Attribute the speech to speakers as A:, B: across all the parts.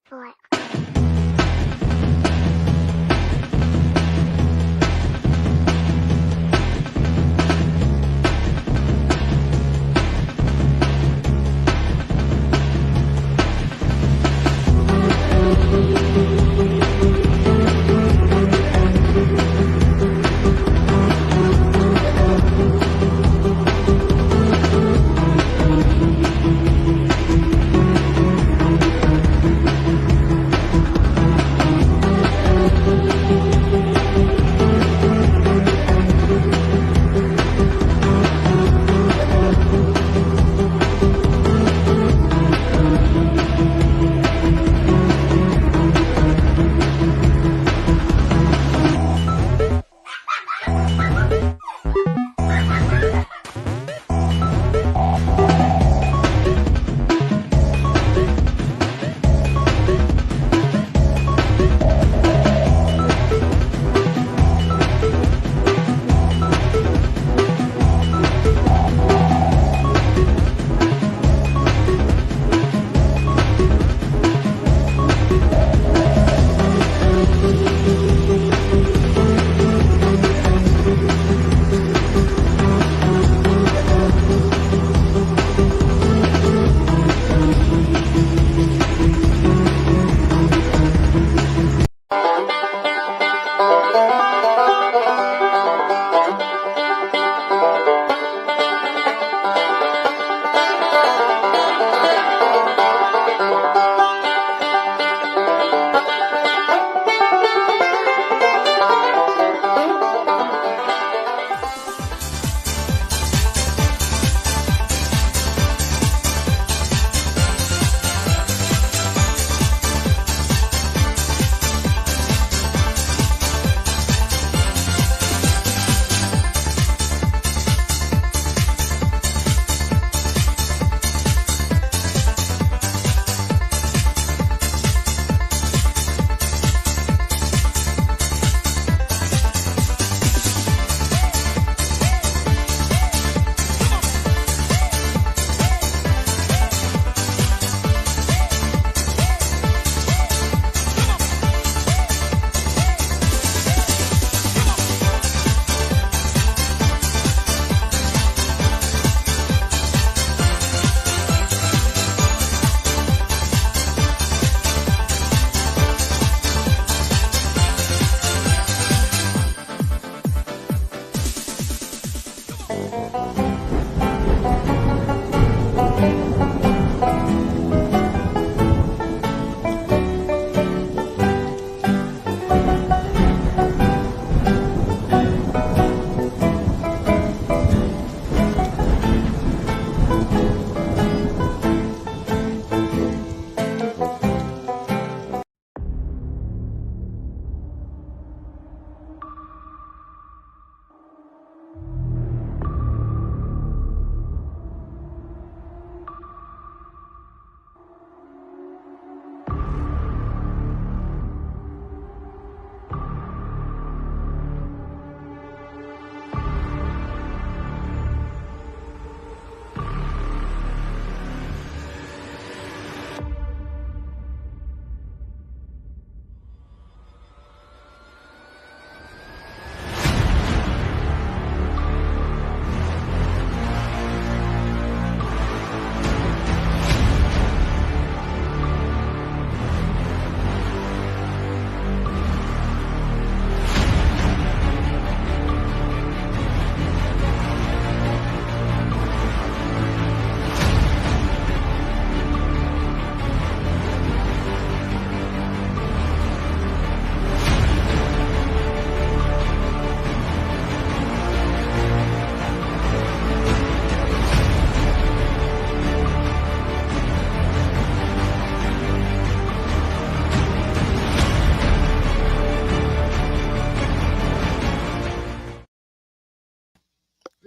A: for it.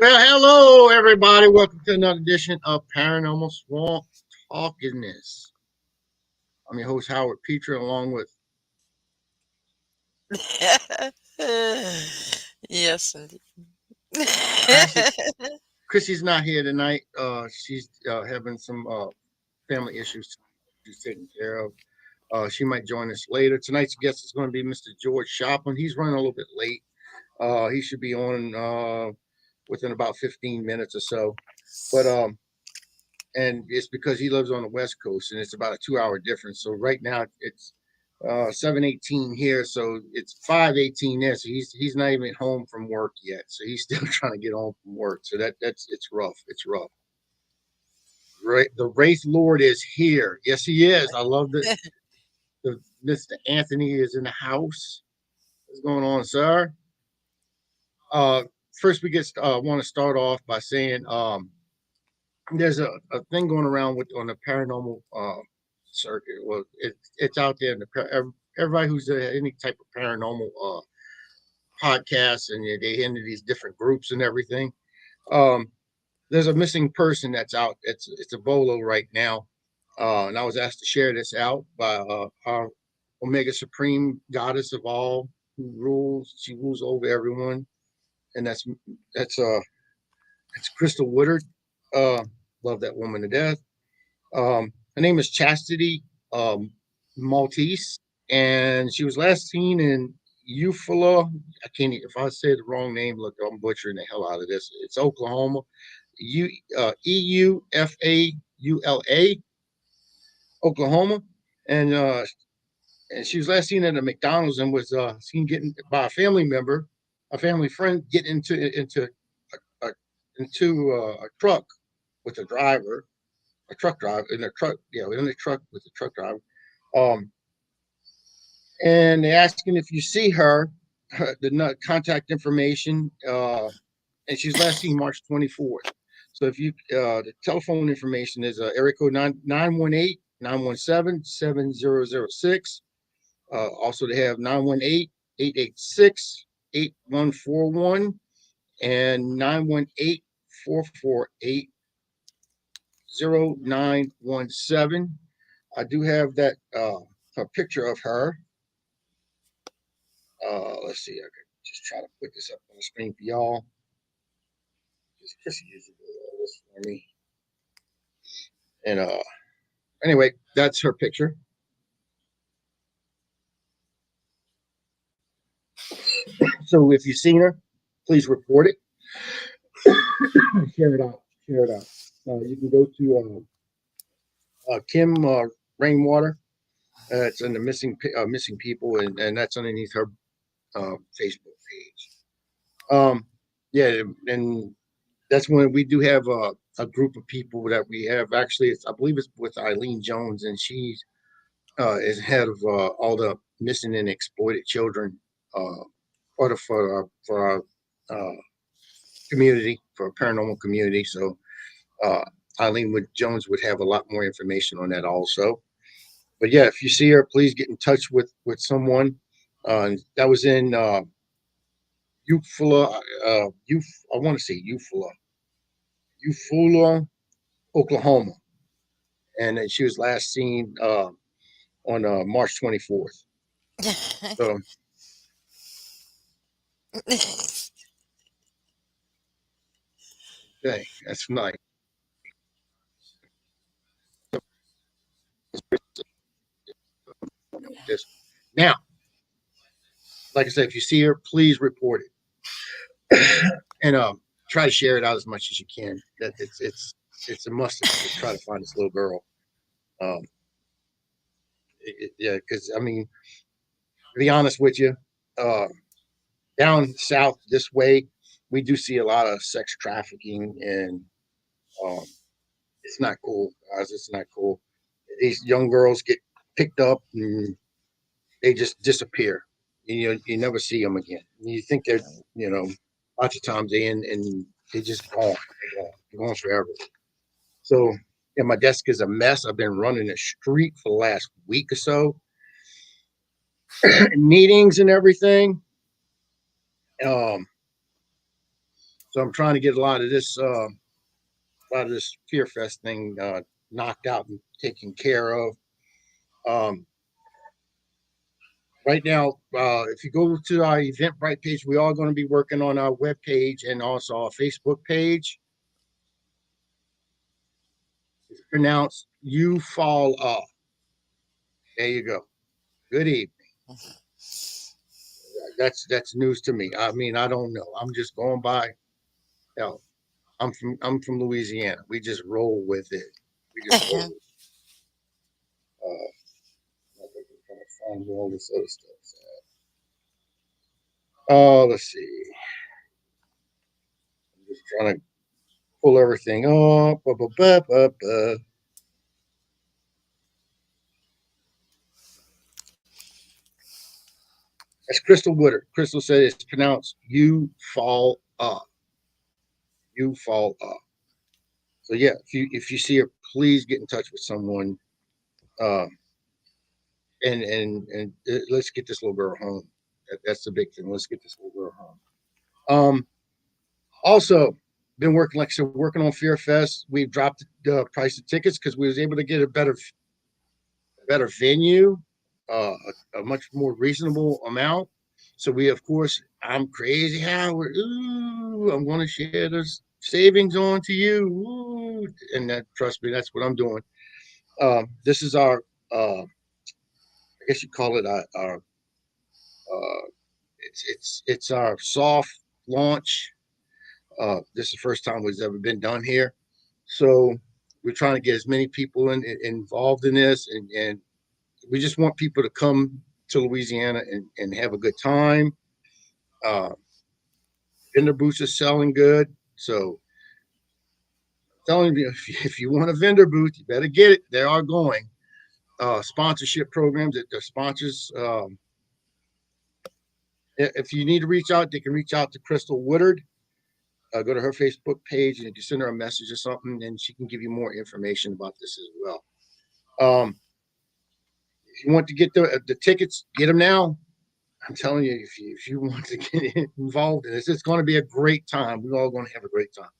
B: Well, hello, everybody. Welcome to another edition of Paranormal Swamp Talkiness. I'm your host, Howard Petra, along with
C: Yes, indeed.
B: actually, Chrissy's not here tonight. She's having some family issues she's taking care of. She might join us later. Tonight's guest is going to be Mr. George Schopplein. He's running a little bit late. He should be on within about 15 minutes or so. But and it's because he lives on the West Coast and it's about a 2 hour difference. So right now it's 7:18 here, so it's 5:18 there. So he's not even home from work yet. So he's still trying to get home from work. So that's it's rough. It's rough. Right, the Wraith Lord is here. Yes, he is. I love that. Mr. Anthony is in the house. What's going on, sir? Uh, First, we want to start off by saying there's a thing going around with on the paranormal circuit. Well, it's out there. In everybody who's any type of paranormal podcasts and they into these different groups and everything. Um, there's a missing person that's out. It's a bolo right now, and I was asked to share this out by our Omega Supreme Goddess of all, who rules. She rules over everyone, and that's it's Crystal Woodard. Uh, Love that woman to death. Her name is Chastity Maltese, and she was last seen in Eufaula. I can't if I say the wrong name. Look, I'm butchering the hell out of this. It's Oklahoma. EUFAULA, Oklahoma, and she was last seen at a McDonald's and was seen getting by a family member, a family friend, get a, into a truck with a driver, a truck driver in a truck, in the truck with the truck driver. Um, and they're asking if you see her, the contact information, and she's last seen March 24th. So if you, the telephone information is area code 918 917 7006. Also, they have 918 886 8141 and 918 448 0917. I do have that a picture of her. Let's see. I could just try to put this up on the screen for y'all. Just usually do all this for me. And anyway, that's her picture. So if you've seen her, please report it. Share it out. Share it out. You can go to Kim Rainwater. It's in the missing people, and that's underneath her Facebook page. Yeah, and that's when we do have a group of people that we have. Actually, I believe it's with Eileen Jones, and she is head of all the missing and exploited children, for our community, for our paranormal community. So uh, Eileen Jones would have a lot more information on that also. But yeah, if you see her, please get in touch with someone. That was in Eufaula, I want to say Eufaula, Oklahoma, and she was last seen on March 24th. So, okay, that's nice. This now, like I said, if you see her, please report it, and try to share it out as much as you can. That it's a must to try to find this little girl. Um, yeah, because I mean, to be honest with you, uh, down south this way, we do see a lot of sex trafficking, and um, it's not cool, guys. It's not cool. These young girls get picked up and they just disappear. You never see them again. You think they're, lots of times they in and they just gone. They're gone forever. So, yeah, my desk is a mess. I've been running the street for the last week or so, meetings and everything. Um, so I'm trying to get a lot of this Fear Fest thing knocked out and taken care of. Um, right now, if you go to our Eventbrite page, we are going to be working on our web page and also our Facebook page. It's pronounced "You Fall Off," There you go. Good evening. That's news to me. I mean, I don't know. I'm just going by. Hell, I'm from Louisiana. We just roll with it. We just roll with it. I'm trying to find where all this other stuff's at. Let's see. I'm just trying to pull everything up. That's Crystal Woodard. Crystal said it's pronounced "you fall up." You fall up. So yeah, if you see her, please get in touch with someone, uh, and let's get this little girl home. That's the big thing. Let's get this little girl home. Um, Also, been working, like I said, working on Fear Fest. We've dropped the price of tickets because we was able to get a better venue, a much more reasonable amount. So we, of course, I'm crazy Howard. Ooh, I'm going to share this savings on to you. Ooh. And that, trust me, that's what I'm doing. This is our, I guess you call it our it's our soft launch. This is the first time it's ever been done here. So we're trying to get as many people involved in this, and we just want people to come to Louisiana and have a good time. Uh, vendor booths are selling good, so I'm telling you, if you want a vendor booth, you better get it. They are going. Sponsorship programs that the sponsors. If you need to reach out, they can reach out to Crystal Woodard. Go to her Facebook page, and if you send her a message or something, then she can give you more information about this as well. If you want to get the tickets, get them now. I'm telling you, if you want to get involved in this, it's going to be a great time. We're all going to have a great time.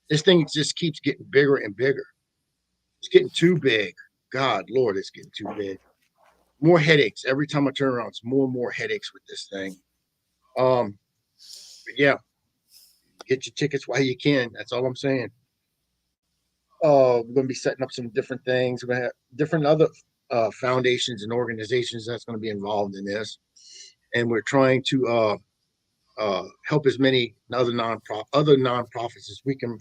B: This thing just keeps getting bigger and bigger. It's getting too big. God, Lord, it's getting too big. More headaches every time I turn around. It's more and more headaches with this thing. But yeah, get your tickets while you can. That's all I'm saying. We're going to be setting up some different things. We're going to have different other foundations and organizations that's going to be involved in this, and we're trying to help as many other nonprofits as we can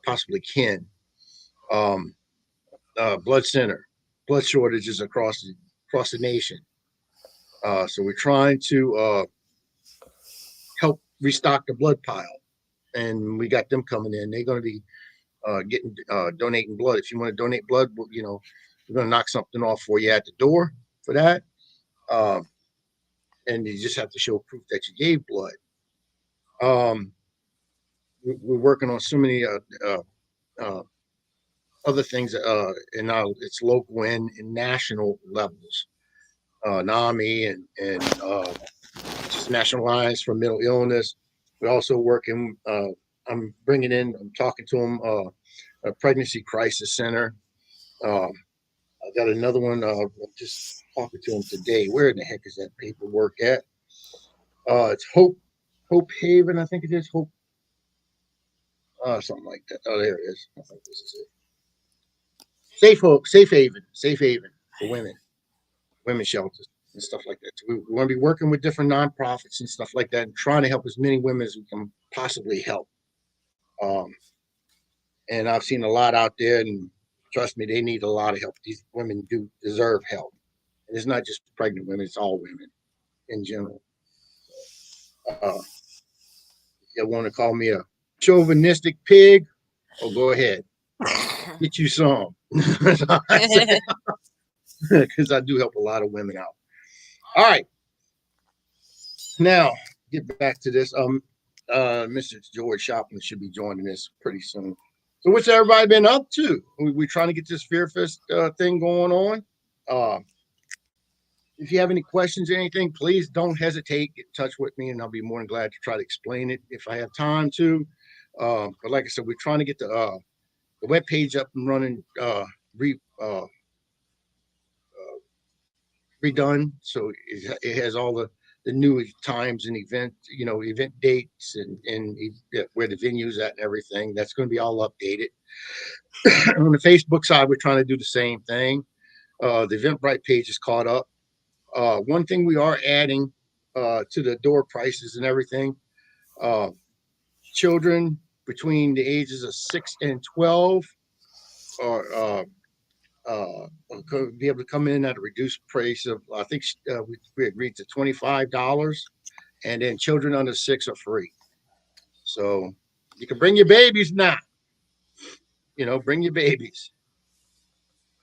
B: possibly can. Um, Blood center, blood shortages across the nation. So we're trying to help restock the blood pile, and we got them coming in. They're going to be getting donating blood. If you want to donate blood, we're going to knock something off for you at the door for that. Um, and you just have to show proof that you gave blood. Um, we're working on so many uh, other things, and now it's local and national levels. NAMI and just National Alliance for Mental Illness. We're also working. I'm talking to them. A pregnancy crisis center. I got another one. Just talking to them today. Where in the heck is that paperwork at? It's Hope Haven, I think it is. Hope, something like that. Oh, there it is. I think this is it. Safe Haven for women's shelters and stuff like that. So we're going to be working with different nonprofits and stuff like that, and trying to help as many women as we can possibly help. Um, and I've seen a lot out there, and trust me, they need a lot of help. These women do deserve help. And it's not just pregnant women; it's all women in general. If you want to call me a chauvinistic pig, oh, go ahead, get you some, because I do help a lot of women out. All right, now get back to this. Mr. George Schopplein should be joining us pretty soon. So, what's everybody been up to? We're trying to get this Fear Fest thing going on. Uh, if you have any questions or anything, please don't hesitate. Get in touch with me, and I'll be more than glad to try to explain it if I have time to. But like I said, we're trying to get the web page up and running, redone, so it has all the new times and event dates and where the venue's at and everything. That's going to be all updated. On the Facebook side, we're trying to do the same thing. The Eventbrite page is caught up. One thing we are adding to the door prices and everything, uh, children between the ages of 6 and 12 are could be able to come in at a reduced price of, I think we agreed to $25, and then children under 6 are free. So you can bring your babies now. Bring your babies.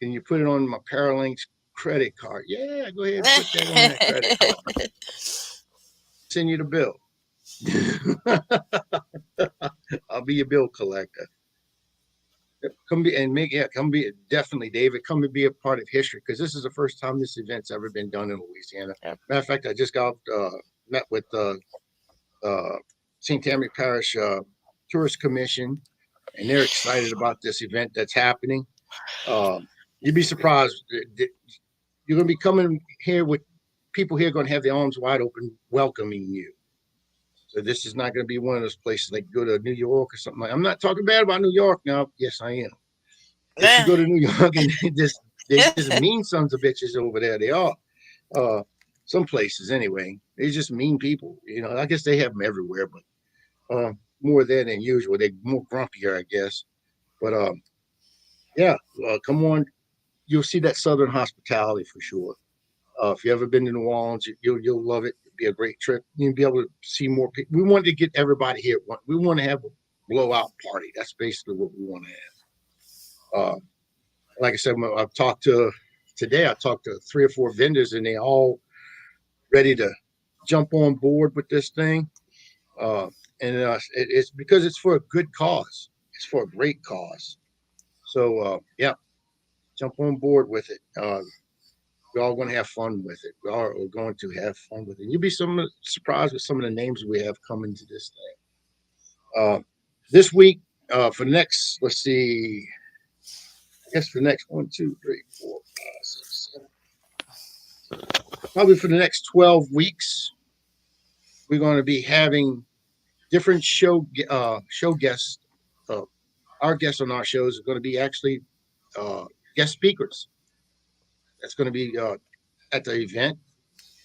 B: Can you put it on my Paralinks credit card? Yeah, go ahead and put that on that credit card. Send you the bill. I'll be your bill collector. Come be and make come be definitely, David. Come and be a part of history, because this is the first time this event's ever been done in Louisiana.
A: Yep.
B: Matter of fact, I just got met with St. Tammany Parish Tourist Commission, and they're excited about this event that's happening. You'd be surprised. You're going to be coming here with people here going to have their arms wide open welcoming you. So this is not going to be one of those places like go to New York or something like. I'm not talking bad about New York now. Yes, I am. If you go to New York and they just mean sons of bitches over there. They are. Some places anyway. They just mean people. I guess they have them everywhere, but more there than usual. They're more grumpier, I guess. But yeah, come on. You'll see that Southern hospitality for sure. If you ever been to New Orleans, you'll love it. It'll be a great trip. You'll be able to see more people. We want to get everybody here. We want to have a blowout party. That's basically what we want to have. Like I said, I've talked to today. I talked to 3 or 4 vendors, and they all ready to jump on board with this thing. It's because it's for a good cause. It's for a great cause. So yeah, jump on board with it. We're all going to have fun with it. We're going to have fun with it. You'll be surprised with some of the names we have coming to this thing. This week, for the next, let's see, I guess for the next 1, 2, 3, 4, 5, 6, 7, probably for the next 12 weeks, we're going to be having different show guests. Uh, our guests on our shows are going to be actually guest speakers. That's going to be at the event,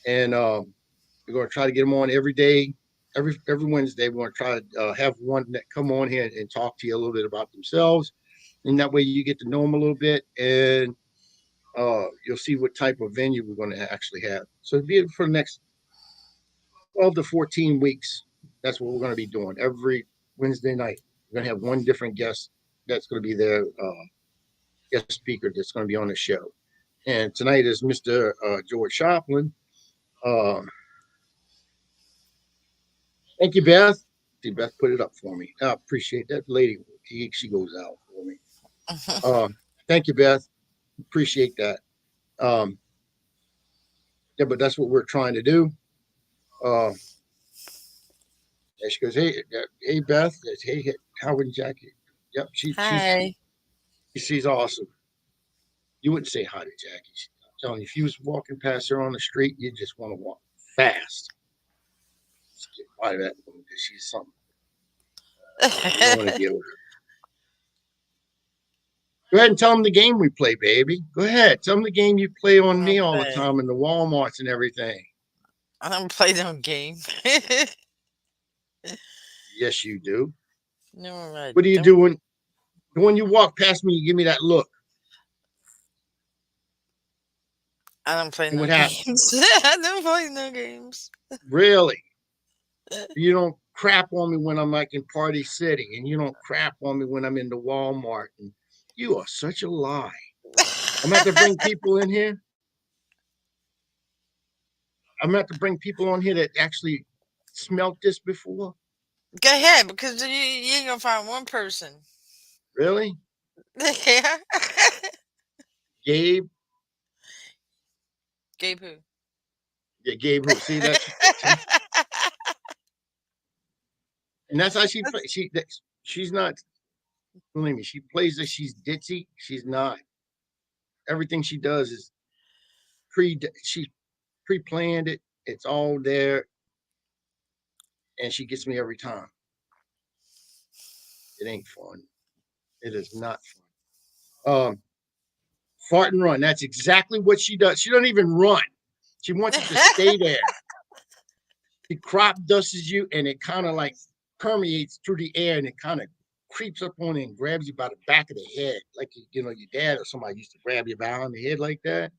B: and we're going to try to get them on every day, every Wednesday. We're going to try to have one that come on here and talk to you a little bit about themselves, and that way you get to know them a little bit, and you'll see what type of venue we're going to actually have. So it'll be for the next 12 to 14 weeks. That's what we're going to be doing every Wednesday night. We're going to have one different guest that's going to be there, guest speaker that's going to be on the show. And tonight is Mr. George Schopplein. Thank you, Beth. See, Beth put it up for me. I appreciate that lady. She goes out for me. Thank you, Beth. Appreciate that. Yeah, but that's what we're trying to do. And she goes, hey, Beth. Hey, Howard and Jackie. Yep,
A: Hi.
B: she's awesome. You wouldn't say hi to Jackie. I'm telling you, if you was walking past her on the street, you just want to walk fast. Just get by that woman because she's something. You don't want to deal with her. Go ahead and tell them the game we play, baby. Go ahead. Tell them the game you play on me all the
A: Okay.
B: time in the Walmarts and everything.
A: I don't play no game.
B: Yes, you do.
A: No, I
B: What do you
A: don't.
B: do when you walk past me? You give me that look.
A: I don't play
B: And
A: no
B: what happens?
A: games. I don't play no games.
B: Really? You don't crap on me when I'm like in Party City, and you don't crap on me when I'm in the Walmart. And you are such a lie. I'm going to have to bring people in here. I'm going to have to bring people on here that actually smelt this before.
A: Go ahead, because you ain't gonna find one person.
B: Really?
A: Yeah.
B: Gabe?
A: Gabe who?
B: Yeah, Gabe who? See that? See? And that's how she's not, believe me, she plays that she's ditzy. She's not. Everything she does is she pre-planned it. It's all there, and she gets me every time. It ain't fun. It is not fun. Fart and run. That's exactly what she does. She doesn't even run. She wants it to stay there. She crop dusts you, and it kind of like permeates through the air, and it kind of creeps up on you and grabs you by the back of the head, like you know your dad or somebody used to grab you behind the head like that,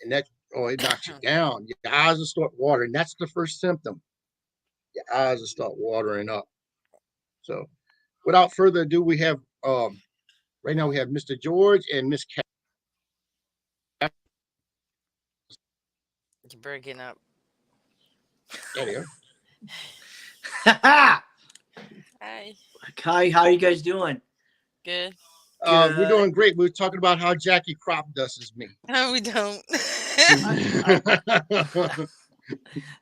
B: and that it knocks you down. Your eyes will start watering. That's the first symptom. Your eyes will start watering up. So, without further ado, we have right now we have Mr. George and Miss Cat.
A: You're breaking up.
B: There they are.
C: Hi,
A: Hi.
C: how are you guys doing?
A: Good.
B: We're
C: Good.
B: doing great. We were talking about how Jackie crop dusts me.
A: No, we don't.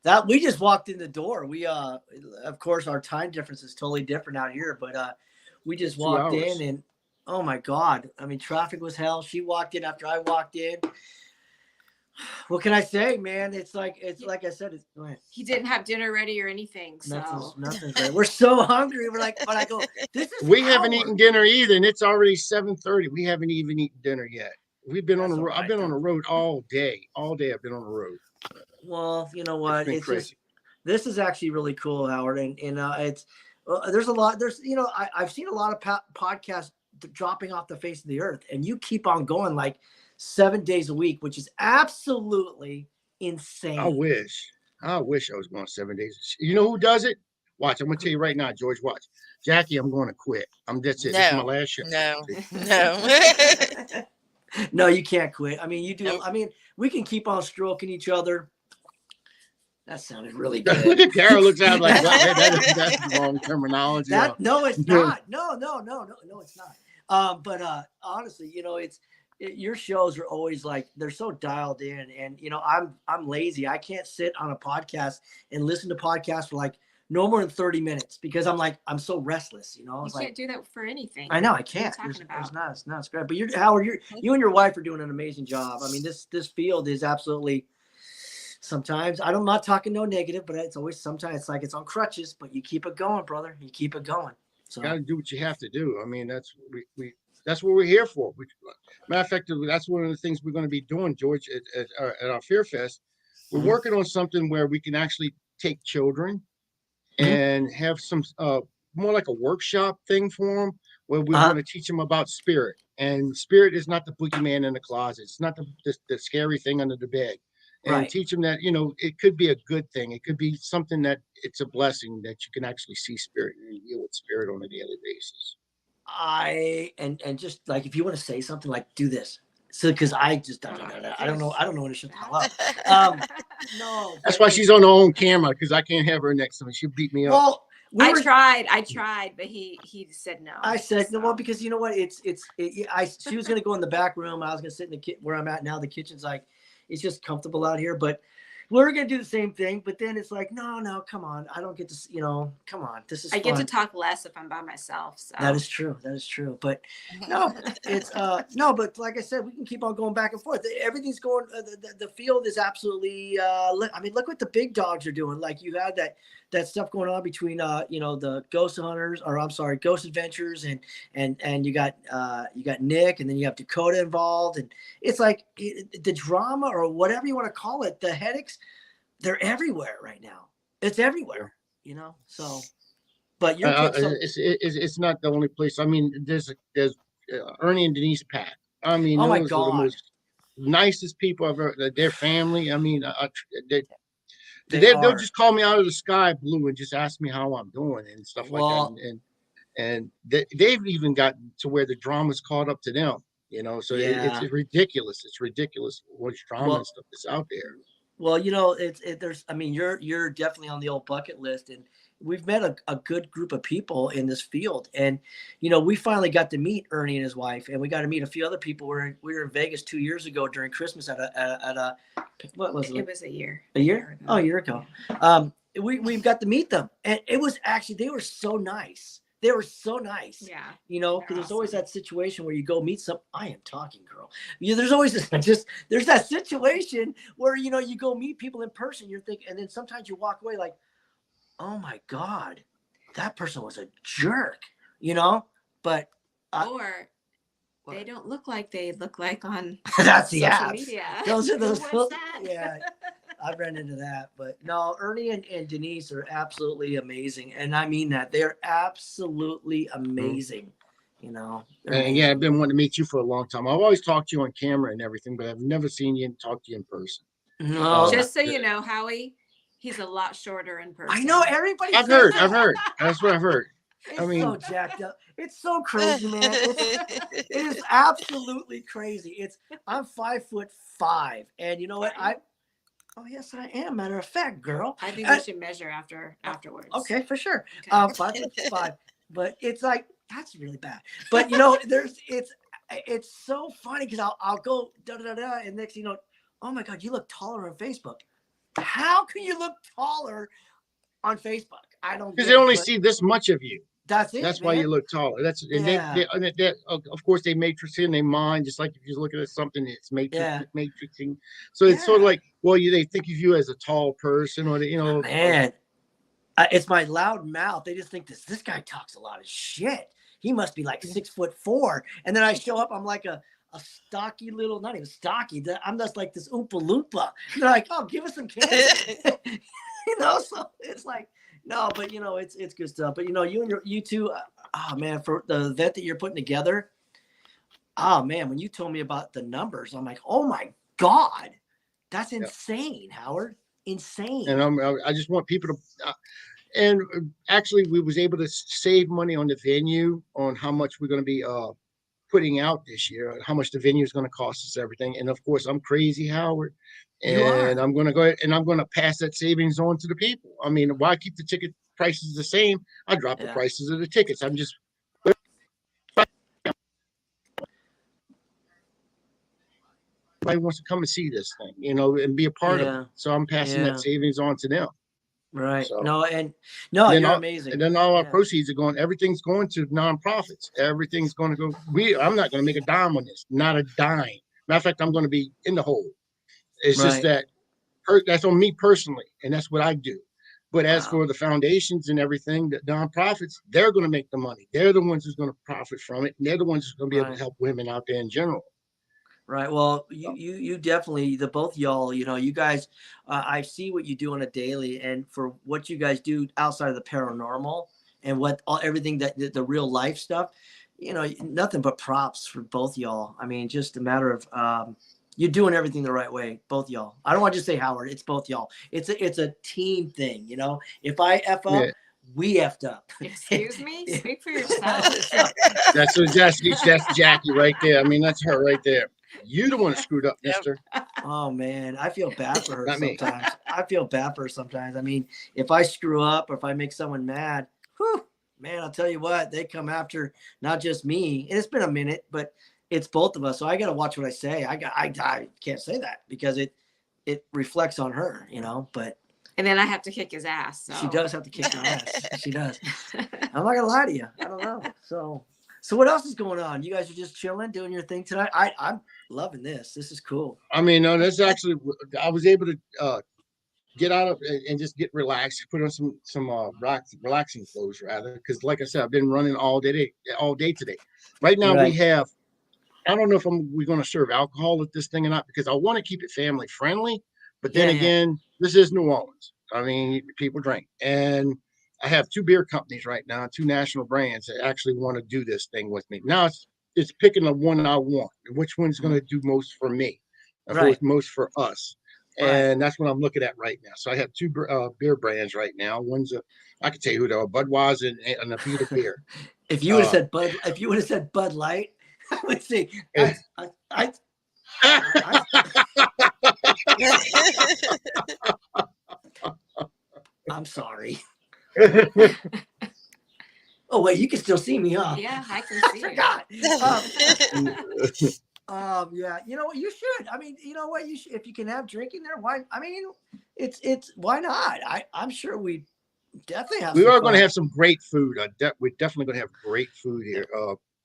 C: That we just walked in the door. We of course our time difference is totally different out here, but we just
B: It's 2
C: walked
B: hours.
C: in and oh my God. I mean, traffic was hell. She walked in after I walked in. What can I say, man? It's like I said, go ahead.
D: He didn't have dinner ready or anything, so
C: Nothing's ready. We're so hungry. We're like, but I go, this is
B: We haven't eaten dinner either, and it's already 7:30. We haven't even eaten dinner yet. We've been on the road. I've been on the road all day. All day I've been on the road.
C: Well, you know what?
B: It's been crazy.
C: Just this is actually really cool, Howard, and it's there's a lot. There's I've seen a lot of podcasts dropping off the face of the earth, and you keep on going like 7 days a week, which is absolutely insane.
B: I wish I was going 7 days. You know who does it? Watch. I'm gonna tell you right now, George. Watch, Jackie. I'm going to quit. That's it. This is my last show.
A: No.
C: No, you can't quit. I mean, you do.
A: Nope.
C: I mean, we can keep on stroking each other. That sounded really good.
B: Look at Carol. Looks out like that's the wrong terminology.
C: No, it's not. No, it's not. But honestly, your shows are always like they're so dialed in, and I'm lazy. I can't sit on a podcast and listen to podcasts for like no more than 30 minutes because I'm so restless.
D: you can't do that for anything.
C: I know I can't.
D: What are you talking about?
C: It's great. But Howard, you and your wife are doing an amazing job. I mean, this field is absolutely. Sometimes I'm not talking no negative, but it's always sometimes it's like it's on crutches, but you keep it going, brother. You keep it going. So
B: you gotta do what you have to do. I mean, that's that's what we're here for. Matter of fact, that's one of the things we're going to be doing, George, at our Fear Fest. We're working on something where we can actually take children and have some more like a workshop thing for them, where we're going to teach them about spirit. And spirit is not the boogeyman in the closet. It's not the scary thing under the bed. And teach them that, it could be a good thing. It could be something that it's a blessing that you can actually see spirit and deal with spirit on a daily basis.
C: And just like if you want to say something like do this. So because I just I don't know when to shut the hell up. No.
B: That's why she's on her own camera, because I can't have her next to me. She'll beat me up.
C: Well,
D: I tried, but he said no.
C: I said no, well, because you know what? She was gonna go in the back room. I was gonna sit in the where I'm at now. The kitchen's like it's just comfortable out here, but we're going to do the same thing. But then it's like, no, come on. I don't get to, come on. This is
D: I
C: fun.
D: get to talk less if I'm by myself. So
C: That is true. But no, it's no, but like I said, we can keep on going back and forth. Everything's going, the field is absolutely, I mean, look what the big dogs are doing. Like you had that stuff going on between, the Ghost Hunters, or I'm sorry, Ghost Adventures, and you got Nick, and then you have Dakota involved, and it's like the drama or whatever you want to call it, the headaches, they're everywhere right now. It's everywhere, So, but your
B: it's not the only place. I mean, there's Ernie and Denise Pat. I mean,
C: oh my
B: those
C: God,
B: are the most nicest people I've ever. Their family. I mean, they'll just call me out of the sky blue and just ask me how I'm doing and stuff like that. And they've even gotten to where the drama's caught up to them. So it's ridiculous. It's ridiculous what drama and stuff that's out there.
C: Well, you're definitely on the old bucket list, and we've met a good group of people in this field, and we finally got to meet Ernie and his wife, and we got to meet a few other people. We were in Vegas 2 years ago during Christmas at a what was it?
D: It was a year.
C: A year? Oh, a year ago. We've got to meet them, and it was actually they were so nice. They were so nice.
D: Yeah.
C: Because there's always that situation where you go meet I am talking, girl. There's always there's that situation where, you go meet people in person, you're thinking, and then sometimes you walk away like, oh my God, that person was a jerk, but.
D: Or They don't look like they look like on
C: That's the
D: social
C: apps.
D: media.
C: Those are those.
D: What's that?
C: Yeah, I've run into that. But no, Ernie and Denise are absolutely amazing, and I mean that they're absolutely amazing. You know, they're
B: And yeah,
C: amazing.
B: I've been wanting to meet you for a long time. I've always talked to you on camera and everything, but I've never seen you and talked to you in person.
C: No,
D: Just so you know, Howie, he's a lot shorter in person.
C: I know everybody.
B: I've
C: says
B: heard.
C: that.
B: I've heard. That's what I've heard.
C: It's
B: I mean-
C: so jacked up. It's so crazy, man. It is absolutely crazy. I'm 5'5", and you know what? Oh yes, I am. Matter of fact, girl.
D: I think we should measure afterwards.
C: Okay, for sure.
D: Okay.
C: 5'5", but it's like that's really bad. But you know, it's so funny because I'll go da da da da, and next thing you know, oh my God, you look taller on Facebook. How can you look taller on Facebook? I don't.
B: Because
C: get
B: they
C: it,
B: only
C: but
B: see this much of you.
C: That's it.
B: That's why
C: man.
B: you look taller. That's and
C: Yeah.
B: of course they matrix in their mind, just like if you're looking at something, it's
C: Yeah.
B: matrixing. So it's sort of
C: Yeah.
B: like, well, they think of you as a tall person, or you know,
C: Man, it's my loud mouth. They just think this guy talks a lot of shit. He must be like 6'4", and then I show up. I'm like a stocky little, not even stocky. I'm just like this Oompa Loompa. They're like, oh, give us some candy. You know, so it's like, no, but you know, it's good stuff. But you know, you two, oh man, for the event that you're putting together, oh man, when you told me about the numbers, I'm like, oh my God, that's insane, Howard. Insane.
B: and I just want people to. And actually, we was able to save money on the venue, on how much we're going to be putting out this year, how much the venue is going to cost us, everything. And of course, I'm crazy, Howard, and I'm going to go ahead and I'm going to pass that savings on to the people. I mean, why keep the ticket prices the same? I drop the prices of the tickets. I'm just. Everybody wants to come and see this thing, you know, and be a part of it. So I'm passing that savings on to them.
C: Right.
B: So,
C: no, you're amazing.
B: And then all our proceeds are going, everything's going to nonprofits. Everything's going to go. I'm not going to make a dime on this, not a dime. Matter of fact, I'm going to be in the hole. It's just that that's on me personally, and that's what I do. But as for the foundations and everything, the nonprofits, they're going to make the money. They're the ones who's going to profit from it. And they're the ones who's going to be able to help women out there in general.
C: Right. Well, you definitely, the both y'all, you know, you guys, I see what you do on a daily, and for what you guys do outside of the paranormal and everything that the real life stuff, you know, nothing but props for both y'all. I mean, just a matter of, you're doing everything the right way, both y'all. I don't want to just say Howard, it's both y'all. It's a team thing, you know. If I F up, we effed up.
D: Excuse me? Speak for yourself.
B: That's Jackie right there. I mean, that's her right there. You the one that screwed up, mister.
C: Oh man, I feel bad for her
B: Not me.
C: sometimes. I feel bad for her sometimes. I mean, if I screw up or if I make someone mad, whew, man, I'll tell you what, they come after not just me. And it's been a minute, but it's both of us. So I got to watch what I say. I can't say that because it reflects on her, you know, but.
D: And then I have to kick his ass. So.
C: She does have to kick her ass. She does. I'm not gonna lie to you. I don't know. So what else is going on? You guys are just chilling, doing your thing tonight. I'm loving this. This is cool.
B: I mean, no, that's actually, I was able to get out of and just get relaxed, put on some relaxing clothes rather, because like I said, I've been running all day today. Right now we have, I don't know if we're going to serve alcohol at this thing or not, because I want to keep it family friendly. But then again, this is New Orleans. I mean, people drink, and I have 2 beer companies right now, 2 national brands that actually want to do this thing with me. Now it's picking the one I want, and which one's going to do most for me, most for us, and that's what I'm looking at right now. So I have 2 beer brands right now. One's I can tell you who they are, Budweiser and a Vita beer.
C: If you would have said Bud Light, I would say I'm sorry. Oh wait, you can still see me, huh?
D: Yeah, I can see.
C: I forgot. Yeah, you know what? You should. I mean, you know what? You should. If you can have drinking there, why? I mean, it's why not? I'm sure we definitely have.
B: We are going to have some great food. We're definitely going to have great food here.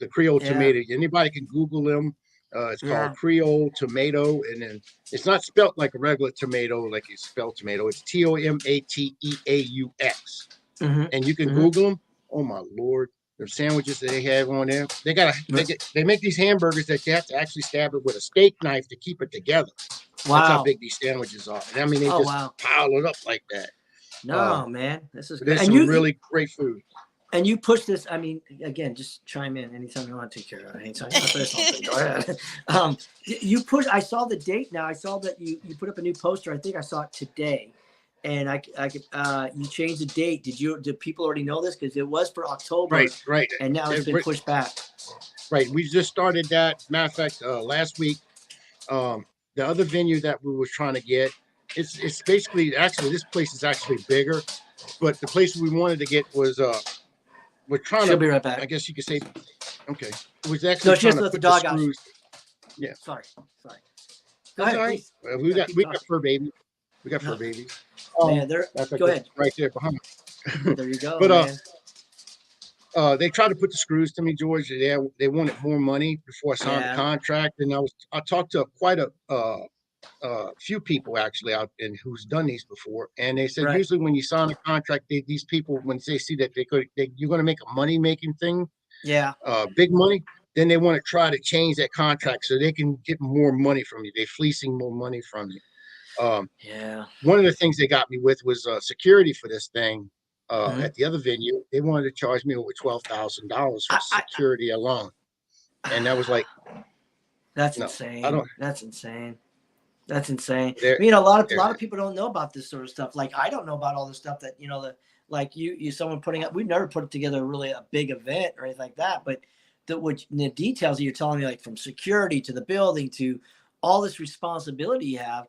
B: The Creole tomato. Anybody can Google them. It's called Creole tomato, and then it's not spelt like a regular tomato, like you spell tomato. It's TOMATEAUX, and you can Google them. Oh my Lord, The sandwiches that they have on there. They make these hamburgers that you have to actually stab it with a steak knife to keep it together.
C: Wow.
B: That's how big these sandwiches are. And I mean, they
C: Oh,
B: just
C: wow.
B: pile it up like that.
C: No, man, this is
B: But
C: good.
B: there's
C: And
B: some really great food.
C: And you push this. I mean, again, just chime in anytime you want to take care of it. Anytime you want to say something, go ahead. You push. I saw the date now. I saw that you put up a new poster. I think I saw it today, and I could. You changed the date. Did people already know this? Because it was for October,
B: Right.
C: And now it's been pushed back.
B: Right. We just started that. Matter of fact, last week, the other venue that we were trying to get, it's basically actually this place is actually bigger, but the place we wanted to get was we're trying
C: She'll
B: to
C: be right back.
B: I guess you could say, okay. It was actually
C: No, she has
B: trying
C: to
B: to
C: let the
B: put
C: dog
B: the
C: out.
B: screws. Yeah.
C: Sorry. Go
B: That's
C: ahead,
B: all right.
C: please.
B: We
C: keep
B: got
C: talking.
B: fur babies. We got fur
C: No.
B: babies.
C: Man, go ahead.
B: Right there behind.
C: There you go,
B: But
C: man.
B: they tried to put the screws to me, George. They wanted more money before I signed the contract, and I talked to quite a few people actually out and who's done these before, and they said usually when you sign a contract, these people when they see that you're going to make a money making thing, big money, then they want to try to change that contract so they can get more money from you. They're fleecing more money from you. One of the things they got me with was security for this thing. At the other venue, they wanted to charge me over $12,000 for security alone, and that was like,
C: that's
B: no,
C: insane.
B: I don't.
C: That's insane. That's insane.
B: There-
C: I mean, a lot of people don't know about this sort of stuff. Like I don't know about all the stuff that like you someone putting up. We've never put together really a big event or anything like that. But the details that you're telling me, like from security to the building to all this responsibility you have,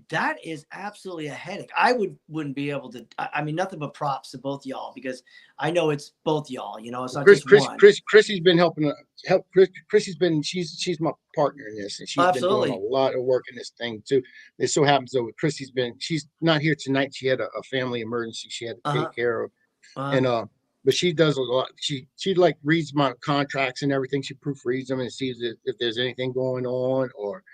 C: that is absolutely a headache. I wouldn't be able to. I mean, nothing but props to both y'all because I know it's both y'all. It's not just one.
B: Chrissy's been helping. Chrissy's been she's my partner in this, and she's been doing a lot of work in this thing too. It so happens though, she's not here tonight. She had a family emergency she had to take care of, and but she does a lot. She like reads my contracts and everything. She proofreads them and sees if there's anything going on or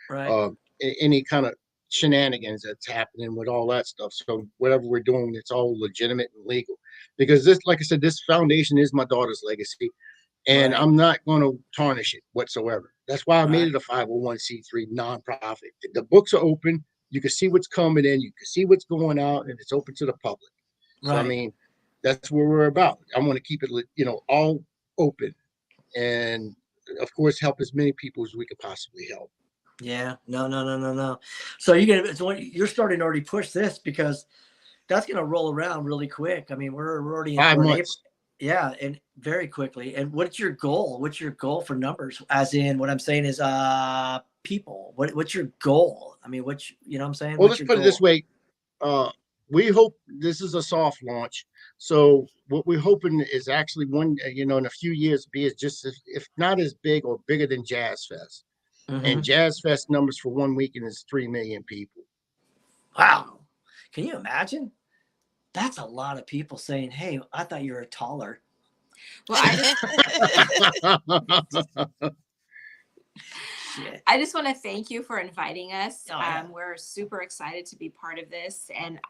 B: any kind of shenanigans that's happening with all that stuff. So whatever we're doing, it's all legitimate and legal. Because this, like I said, this foundation is my daughter's legacy, and I'm not going to tarnish it whatsoever. That's why I made it a 501c3 nonprofit. The books are open. You can see what's coming in. You can see what's going out, and it's open to the public. So I mean, that's what we're about. I want to keep it, all open, and of course, help as many people as we could possibly help.
C: Yeah, no. So you're starting to already push this because that's going to roll around really quick. I mean, we're already in
B: 5 months.
C: Yeah, and very quickly. And what's your goal? What's your goal for numbers? As in, what I'm saying is, people. What's your goal? I mean, what I'm saying?
B: Well, let's put it this way. We hope this is a soft launch. So what we're hoping is actually in a few years, be as just if not as big or bigger than Jazz Fest. And Jazz Fest numbers for one weekend is 3 million people.
C: Wow. Can you imagine? That's a lot of people saying, hey, I thought you were taller.
D: Well, I just want to thank you for inviting us. We're super excited to be part of this. And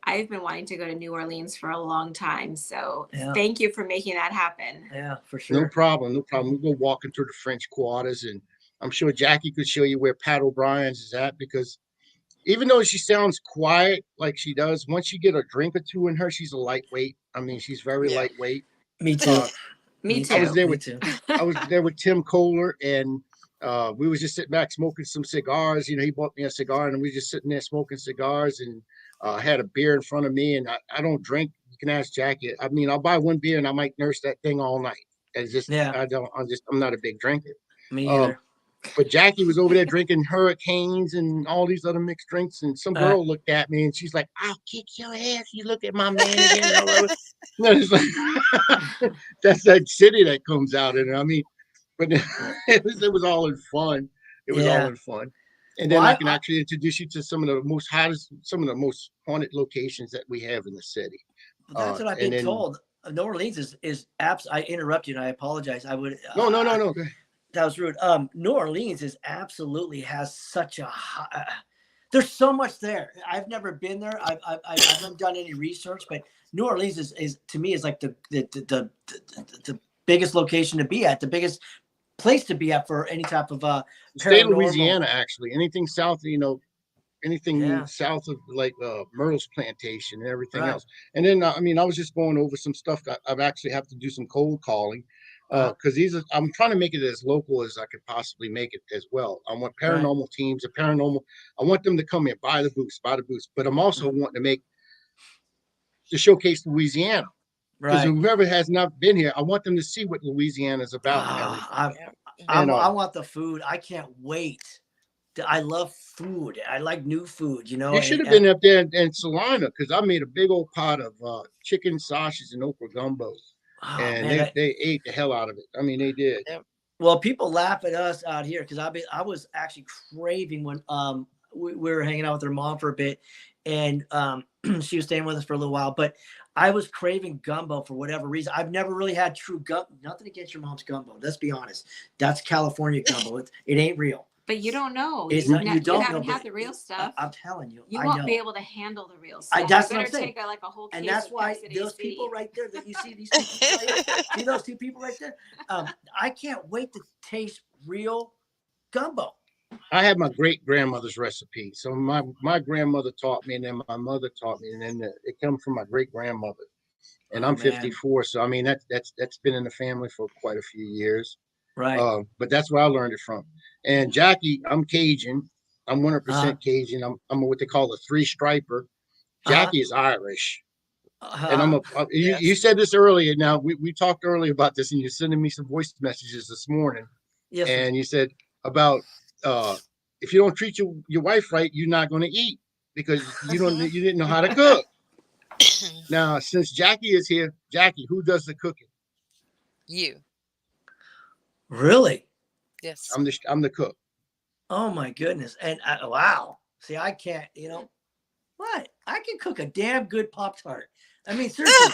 D: I've been wanting to go to New Orleans for a long time. So thank you for making that happen.
C: Yeah, for sure.
B: No problem. We'll go walking through the French Quarters, and I'm sure Jackie could show you where Pat O'Brien's is at, because even though she sounds quiet like she does, once you get a drink or two in her, she's a lightweight. I mean, she's very lightweight.
C: Me too.
D: Me too.
B: I was there with Tim Kohler, and we was just sitting back smoking some cigars. He bought me a cigar, and we were just sitting there smoking cigars, and had a beer in front of me. And I don't drink. You can ask Jackie. I mean, I'll buy one beer and I might nurse that thing all night. It's just I'm not a big drinker.
C: Me either.
B: But Jackie was over there drinking Hurricanes and all these other mixed drinks, and some girl looked at me and she's like, "I'll kick your ass. You look at my man again." It's like, that's that city that comes out in it. I mean, but it was all in fun. It was all in fun. And then I can actually introduce you to some of the most haunted locations that we have in the city.
C: That's what I've been told. New Orleans is I interrupt you and I apologize. I would
B: no. Go ahead.
C: That was rude. New Orleans absolutely has such a high, there's so much there. I've never been there. I haven't done any research, but New Orleans is to me is like the biggest location to be at, the biggest place to be at for any type of
B: State of
C: paranormal.
B: Louisiana, actually, anything south, anything
C: Yeah.
B: south of like Myrtle's plantation and everything
C: Right.
B: else. And then I mean, I was just going over some stuff that I've actually have to do some cold calling because I'm trying to make it as local as I could possibly make it as well. I want paranormal teams, I want them to come in, buy the booths, but I'm also wanting to showcase Louisiana. Because
C: Right.
B: whoever has not been here, I want them to see what Louisiana is about.
C: I want the food. I can't wait. I love food. I like new food,
B: You should have been up there in Salina because I made a big old pot of chicken sausages and okra gumbo. And man, they ate the hell out of it. I mean, they did.
C: Well, people laugh at us out here because I was actually craving when we were hanging out with her mom for a bit, and she was staying with us for a little while. But I was craving gumbo for whatever reason. I've never really had true gumbo. Nothing against your mom's gumbo. Let's be honest. That's California gumbo. It ain't real.
D: But you don't know.
C: You
D: haven't had the real stuff.
C: I'm telling you.
D: You won't be able to handle the real stuff.
C: That's
D: you
C: what I'm saying.
D: Take a whole case
C: and that's why those people right there that you see, these people right here, see those two people right there? I can't wait to taste real gumbo.
B: I had my great grandmother's recipe. So my grandmother taught me, and then my mother taught me, and then it comes from my great grandmother. And I'm 54, so I mean that's been in the family for quite a few years.
C: Right.
B: But that's where I learned it from. And Jackie, I'm Cajun. I'm 100% Cajun. I'm what they call a 3-striper. Jackie is Irish. And you said this earlier. Now we talked earlier about this, and you're sending me some voice messages this morning. Yes. And you said about if you don't treat your wife right, you're not going to eat because you didn't know how to cook. Now, since Jackie is here, Jackie, who does the cooking?
A: You.
C: Really?
A: Yes.
B: I'm the cook.
C: Oh my goodness. And wow. See, I can't, what? I can cook a damn good Pop-Tart. I mean, seriously.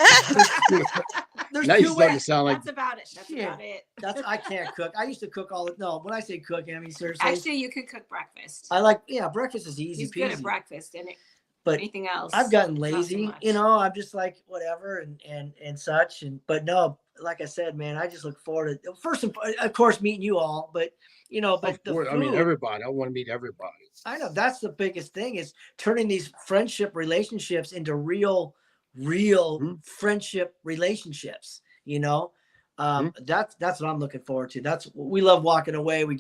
C: There's
B: now
C: 2 ways.
D: That's about it. That's about it.
C: I can't cook. I used to cook when I say cooking, I mean, seriously.
D: Actually, you could cook breakfast.
C: I like, breakfast is easy.
D: He's good at breakfast, and
C: but
D: anything else.
C: I've gotten lazy, I'm just like, whatever, and such. But no, like I said, man, I just look forward to, first of course, meeting you all, but but the food,
B: I mean, everybody. I want to meet everybody. I know
C: that's the biggest thing is turning these friendship relationships into real friendship relationships. That's what I'm looking forward to. We love walking away. We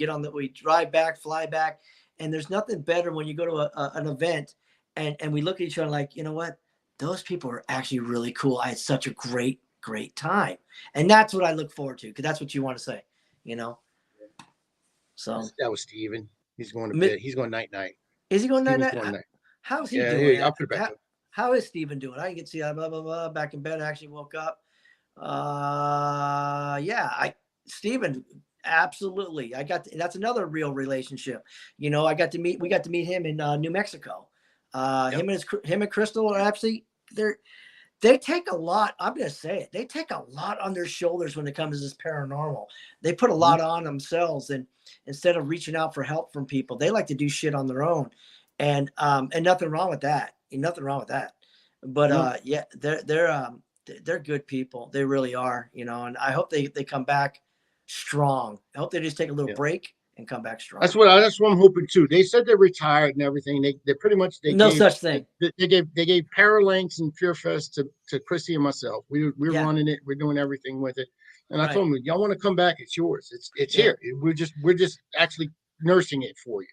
C: drive back, fly back, and there's nothing better when you go to an event and we look at each other like, you know what, those people are actually really cool. I had such a great time, and that's what I look forward to because that's what you want to say, So
B: that was Steven. He's going to bed. He's going night.
C: Is he going night? How's he doing?
B: Yeah, I'll put it back up.
C: How is Steven doing? I can see blah blah blah. Back in bed. I actually woke up. Steven, absolutely. That's another real relationship. We got to meet him in New Mexico. Him and Crystal are actually they take a lot. I'm going to say it. They take a lot on their shoulders when it comes to this paranormal. They put a lot on themselves, and instead of reaching out for help from people, they like to do shit on their own. And nothing wrong with that. But they're good people. They really are, and I hope they come back strong. I hope they just take a little break and come back strong.
B: That's what I'm hoping too. They said they're retired and everything. They pretty much
C: such thing.
B: They gave Paralinks and PureFest to Chrissy and myself. We're running it. We're doing everything with it. And I told them, y'all want to come back? It's yours. It's here. We're just actually nursing it for you.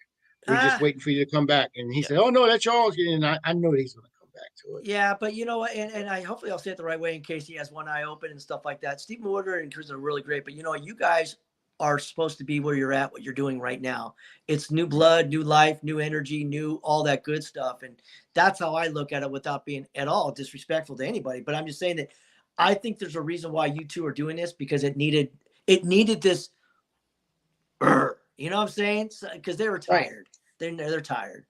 B: We're just waiting for you to come back. And he said, "Oh no, that's yours." And I know that he's going to come back to it.
C: Yeah, but you know what? And I hopefully I'll say it the right way in case he has one eye open and stuff like that. Steve Woodard and Chris are really great, but you guys are supposed to be where you're at, what you're doing right now. It's new blood, new life, new energy, new all that good stuff. And that's how I look at it without being at all disrespectful to anybody. But I'm just saying that I think there's a reason why you two are doing this because it needed this. You know what I'm saying? Because they were tired. They're tired.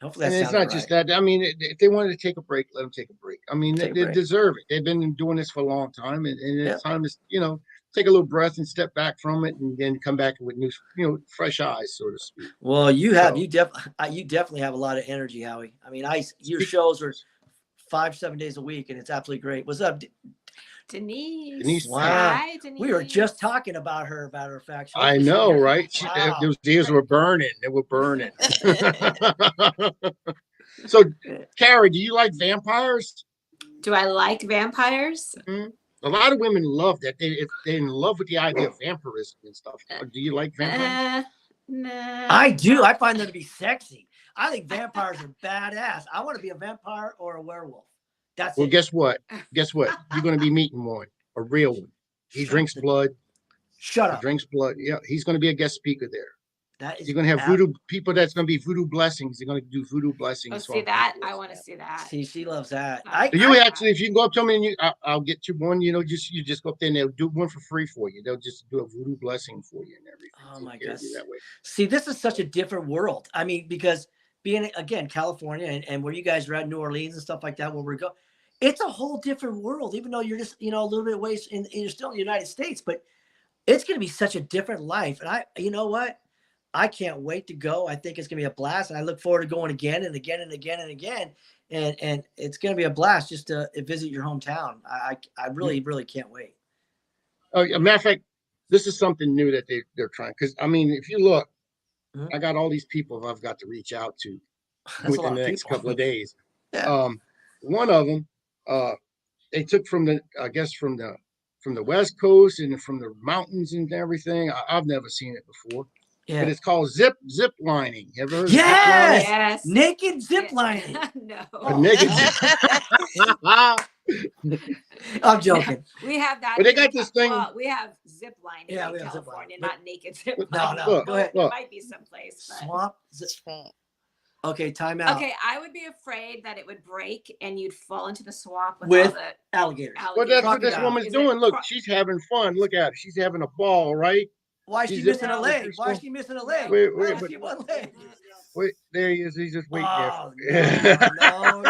C: Hopefully that's
B: and it's not just that. I mean, if they wanted to take a break, let them take a break. I mean, they deserve it. They've been doing this for a long time, and it's time to take a little breath and step back from it, and then come back with new, fresh eyes, so to speak.
C: Well, you definitely have a lot of energy, Howie. I mean, your shows are 5-7 days a week, and it's absolutely great. What's up?
D: Denise.
C: Wow.
D: Hi, Denise.
C: We were just talking about her, about her fact.
B: I know, right?
C: Wow.
B: Those ears were burning. They were burning. So, Carrie, do you like vampires?
D: Do I like vampires?
B: Mm-hmm. A lot of women love that. They're in love with the idea of vampirism and stuff. Do you like vampires?
D: Nah.
C: I do. I find them to be sexy. I think vampires are badass. I want to be a vampire or a werewolf. That's
B: Well,
C: it.
B: guess what? Guess what? You're going to be meeting one, a real one. He drinks blood.
C: Shut
B: He
C: up.
B: drinks blood. Yeah, he's going to be a guest speaker there.
C: That is.
B: You're going to have voodoo people. That's going to be voodoo blessings. They're going to do voodoo blessings.
D: Oh, see that? I want to see that.
C: See, she loves that.
B: You actually, if you can go up to me and I'll get you one. You just go up there and they'll do one for free for you. They'll just do a voodoo blessing for you and everything.
C: Oh my gosh.
B: That way.
C: See, this is such a different world. I mean, because being again California and where you guys are at, New Orleans and stuff like that, where we're going, it's a whole different world. Even though you're just a little bit away, you're still in the United States, but it's going to be such a different life. And you know what? I can't wait to go. I think it's going to be a blast. And I look forward to going again and again and again and again. And it's going to be a blast just to visit your hometown. I really, really can't wait.
B: A matter of fact, this is something new that they're trying. Because, I mean, if you look, I got all these people I've got to reach out to within the next couple of days.
C: Yeah.
B: One of them, they took from the West Coast and from the mountains and everything. I've never seen it before. Yeah. But it's called zip lining. You ever heard of zip lining?
D: Yes.
C: Naked zip lining.
D: No.
B: Naked.
C: I'm joking.
D: We have that.
B: But they got this thing.
D: Well, we have zip lining in California, not naked zip lining.
C: No. Go ahead.
D: It might be someplace.
C: Swamp. Okay, time out.
D: Okay, I would be afraid that it would break and you'd fall into the swamp
C: with
D: all the
C: alligators.
B: Well, that's what this woman's doing. Look, she's having fun. Look at her. She's having a ball, right?
C: Why is she missing a leg? Why is she missing a leg?
B: Wait,
C: one leg.
B: Wait, there he is. He's just waiting
C: there. No.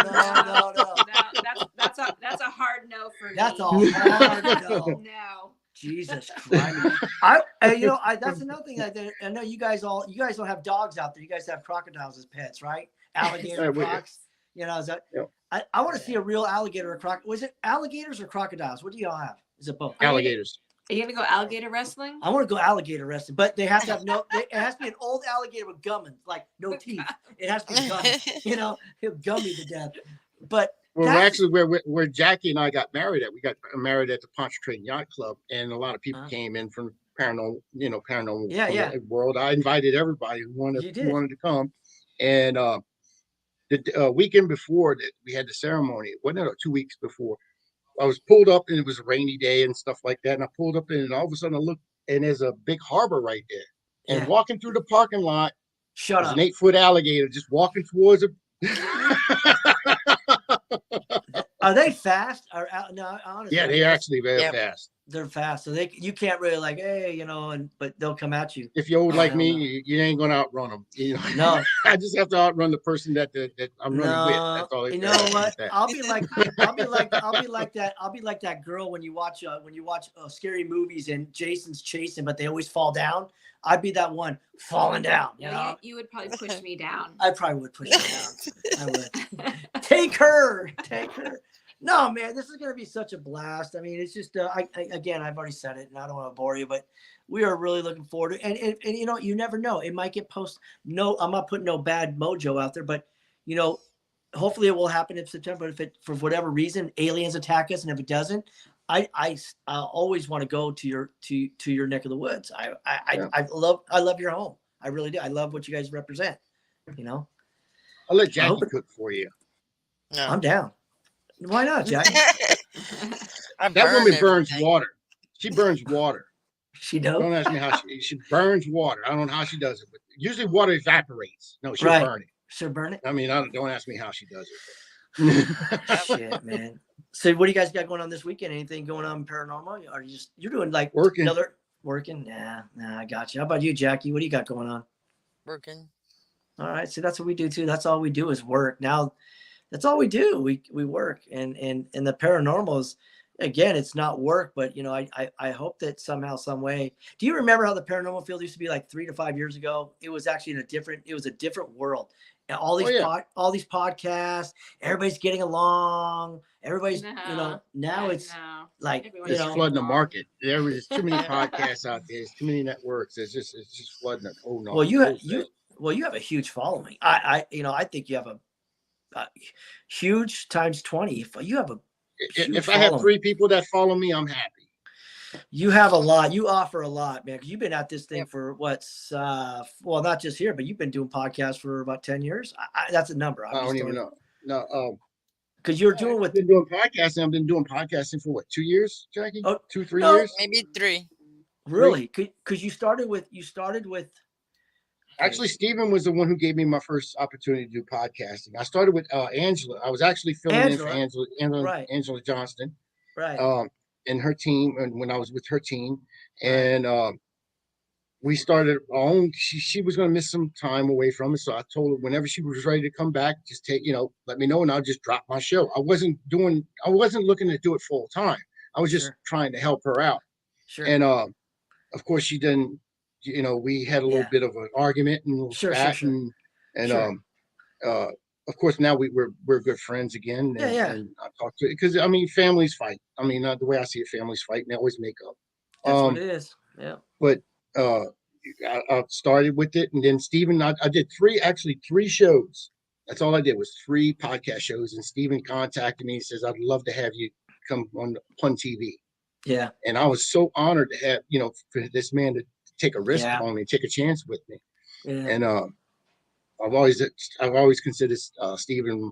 D: That's a hard no for me.
C: That's a hard no.
D: No.
C: Jesus Christ. That's another thing. I know you guys don't have dogs out there. You guys have crocodiles as pets, right? Alligator crocs. Is that? Yep. I want to see a real alligator or crocodile. Was it alligators or crocodiles? What do y'all have? Is it both?
B: Alligators.
D: Are you gonna go alligator wrestling?
C: I want to go alligator wrestling, but they have to have it has to be an old alligator with gummins, like no teeth. It has to be gummy. He'll gum me to death. But
B: actually, where Jackie and I got married at, we got married at the Pontchartrain Yacht Club, and a lot of people came in from paranormal world. I invited everybody who wanted to come, and the weekend before that we had the ceremony. Wasn't it 2 weeks before? I was pulled up and it was a rainy day and stuff like that. And I pulled up and all of a sudden I looked and there's a big harbor right there. And walking through the parking lot,
C: there's
B: an 8-foot alligator just walking towards it.
C: Are they fast? No, honestly.
B: Yeah, they're actually very fast.
C: They're fast, so you can't really but they'll come at you.
B: If you're old like me, you ain't gonna outrun them.
C: No,
B: I just have to outrun the person that I'm running with. That's all.
C: You know what? I'll be like that girl when you watch scary movies and Jason's chasing, but they always fall down. I'd be that one falling down.
D: You would probably push me down.
C: I probably would push her down. I would. Take her. No, man, this is going to be such a blast. I mean, it's just, I've already said it and I don't want to bore you, but we are really looking forward to it. And you never know. It might get No, I'm not putting no bad mojo out there, but, hopefully it will happen in September. If it, for whatever reason, aliens attack us, and if it doesn't, I always want to go to your neck of the woods. I love your home. I really do. I love what you guys represent,
B: I'll let Jackie cook for you.
A: No.
C: I'm down. Why not, Jack?
B: That woman burns water. She burns water.
C: She does.
B: Don't ask me how she burns water. I don't know how she does it, but usually water evaporates. No, she'll burn it.
C: She'll burn it.
B: I mean, don't ask me how she does it.
C: Shit, man. So, what do you guys got going on this weekend? Anything going on paranormal? Are you're doing like
B: working?
C: Working? Nah, I got you. How about you, Jackie? What do you got going on?
A: Working.
C: All right. So that's what we do too. That's all we do is work. Now, that's all we do. We work, and the paranormal is, again, it's not work, but I hope that somehow, some way. Do you remember how the paranormal field used to be like 3 to 5 years ago? It was actually a different world. And all these all these podcasts, everybody's getting along. Everybody's, now it's like,
B: it's flooding the market. There's too many podcasts out there. There's too many networks. It's just flooding it. Oh no.
C: Well, you have a huge following. I think you have a huge times 20. You have a
B: if I have 3 people that follow me, I'm happy.
C: You have a lot. You offer a lot, man. You've been at this thing for not just here, but you've been doing podcasts for about 10 years. That's a number.
B: I don't even know. No,
C: because you're doing
B: I've been doing podcasting. I've been doing podcasting for what, 2 years, Jackie?
C: Oh,
B: 2-3 years,
A: maybe 3.
C: Really? Because you started with.
B: Actually, Stephen was the one who gave me my first opportunity to do podcasting. I started with Angela. I was actually filling in for Angela Johnston,
C: right?
B: And her team, and when I was with her team, and we started our own. She was going to miss some time away from it, so I told her whenever she was ready to come back, just let me know, and I'll just drop my show. I wasn't looking to do it full time. I was just trying to help her out.
C: Sure.
B: And of course, she didn't. We had a little bit of an argument and and of course now we're good friends again. And I talk to, because families fight. The way I see it, families fight, and they always make up.
C: That's what it is. Yeah.
B: But I started with it, and then Stephen, I did 3 shows. That's all I did was 3 podcast shows. And Stephen contacted me and says, "I'd love to have you come on Pun TV."
C: Yeah.
B: And I was so honored to have, for this man to take a risk on me, take a chance with me. Yeah. And I've always considered Stephen.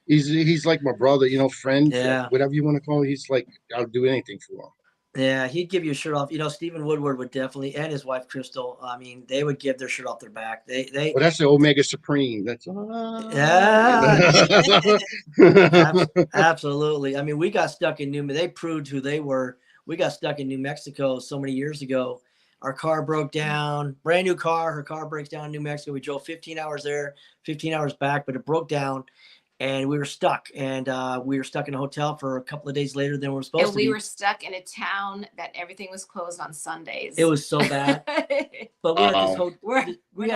B: He's like my brother, friend, whatever you want to call it. He's like, I'll do anything for him.
C: Yeah, he'd give you a shirt off. Stephen Woodward would definitely, and his wife Crystal. They would give their shirt off their back. Well,
B: that's the Omega Supreme. That's
C: absolutely. We got stuck in They proved who they were. We got stuck in New Mexico so many years ago. Our car broke down, brand new car. Her car breaks down in New Mexico. We drove 15 hours there, 15 hours back, but it broke down. And we were stuck, and we were stuck in a hotel for a couple of days later than we were supposed to be.
D: And we were stuck in a town that everything was closed on Sundays.
C: It was so bad. But we're at this hotel. We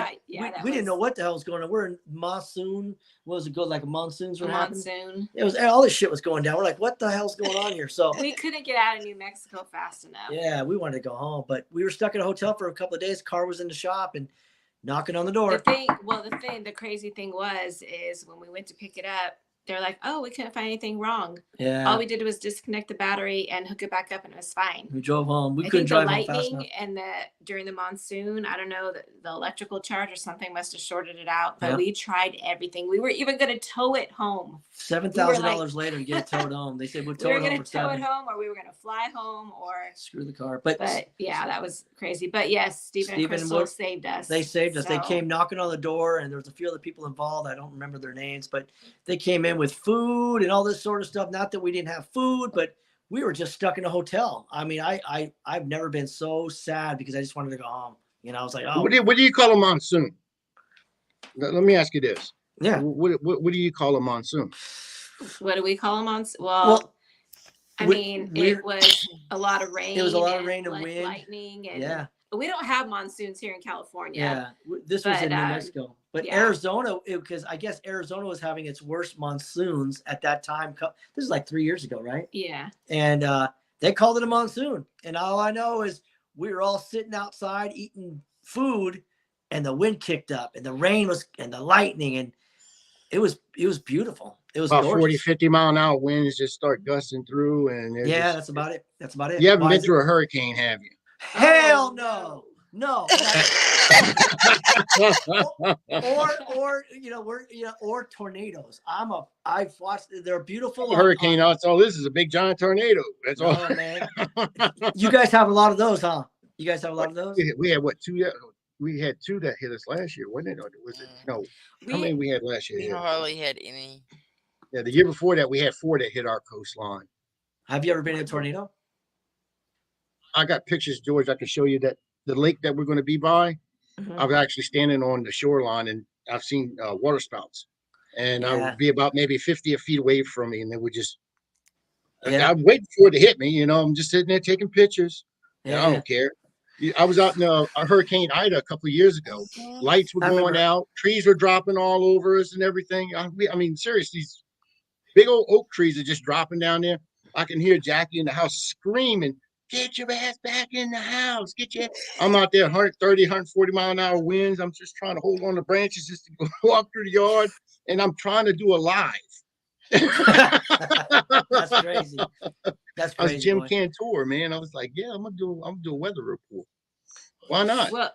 C: didn't know what the hell was going on. We're in monsoon. What was it called? Like a monsoons were happening?
D: Monsoon.
C: It was, all this shit was going down. We're like, what the hell's going on here? So
D: we couldn't get out of New Mexico fast enough.
C: Yeah, we wanted to go home, but we were stuck in a hotel for a couple of days. Car was in the shop and knocking on the door.
D: The crazy thing is when we went to pick it up, they're like, "Oh, we couldn't find anything wrong. Yeah. All we did was disconnect the battery and hook it back up, and it was fine."
C: We drove home. We couldn't drive home fast enough.
D: The lightning and during the monsoon, I don't know, the electrical charge or something must have shorted it out. But we tried everything. We were even going to tow it home.
C: $7,000 later to get it towed home. They said we'll tow it home.
D: We were going to tow it home, or we were going to fly home, or
C: screw the car.
D: But yeah, that was crazy. But yes, Stephen and Crystal saved us.
C: They saved us. They came knocking on the door, and there was a few other people involved. I don't remember their names, but they came in with food and all this sort of stuff. Not that we didn't have food, but we were just stuck in a hotel. I've never been so sad because I just wanted to go home. I was like, oh.
B: What do you call a monsoon? Let me ask you this.
C: Yeah.
B: What do you call a monsoon?
D: What do we call a monsoon? Well, it was a lot of rain.
C: It was a lot of rain and wind,
D: lightning, and we don't have monsoons here in California.
C: Yeah, this was in New Mexico, but Arizona, because I guess Arizona was having its worst monsoons at that time. This is like 3 years ago, right?
D: Yeah.
C: And they called it a monsoon, and all I know is we were all sitting outside eating food, and the wind kicked up, and the rain was, and the lightning, and it was beautiful. It was
B: about 40, 50 mile an hour winds just start gusting through, and
C: that's about it. That's about it.
B: You haven't been through a hurricane, have you?
C: Hell no. No. or tornadoes. I've watched. They're beautiful.
B: Hurricane. This is a big giant tornado. That's all,
C: man. You guys have a lot of those, huh? You guys have a lot of those.
B: We had what, 2? We had 2 that hit us last year, wasn't it? Or was it? No. How many we had last year?
A: We hardly had any.
B: Yeah, the year before that, we had 4 that hit our coastline.
C: Have you ever been in a tornado?
B: I got pictures, George. I can show you that the lake that we're going to be by. Mm-hmm. I was actually standing on the shoreline, and I've seen water spouts, and I would be about maybe 50 feet away from me, and they would just. I'm waiting for it to hit me. I'm just sitting there taking pictures. Yeah. I don't care. I was out in Hurricane Ida a couple of years ago. Lights were going out, trees were dropping all over us and everything. I mean, seriously, these big old oak trees are just dropping down there. I can hear Jackie in the house screaming, "Get your ass back in the house. I'm out there 130, 140 mile an hour winds. I'm just trying to hold on to branches just to walk through the yard. And I'm trying to do a live.
C: That's crazy. That's crazy.
B: I was Jim Cantor, man. I was like, yeah, I'm gonna do a weather report. Why not?
D: Well,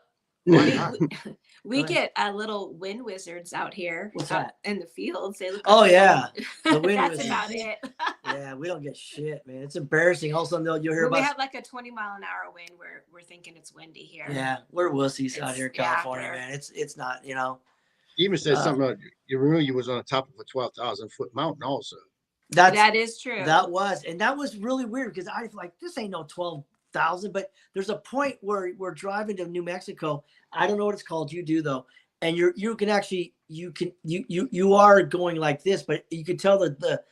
D: we get little wind wizards out here.
C: What's that?
D: In the fields. They look
C: yeah.
D: The wind That's about it.
C: Yeah, we don't get shit, man. It's embarrassing. All of a sudden you'll hear about.
D: We have like a 20 mile an hour wind. We're thinking it's windy here.
C: Yeah, we're wussies out here in California, man. It's not,
B: He even said something about you was on the top of a 12,000 foot mountain also.
D: That is true.
C: That was really weird because I was like, this ain't no 12,000, but there's a point where we're driving to New Mexico. I don't know what it's called. You do though. And you can actually, you are going like this, but you can tell the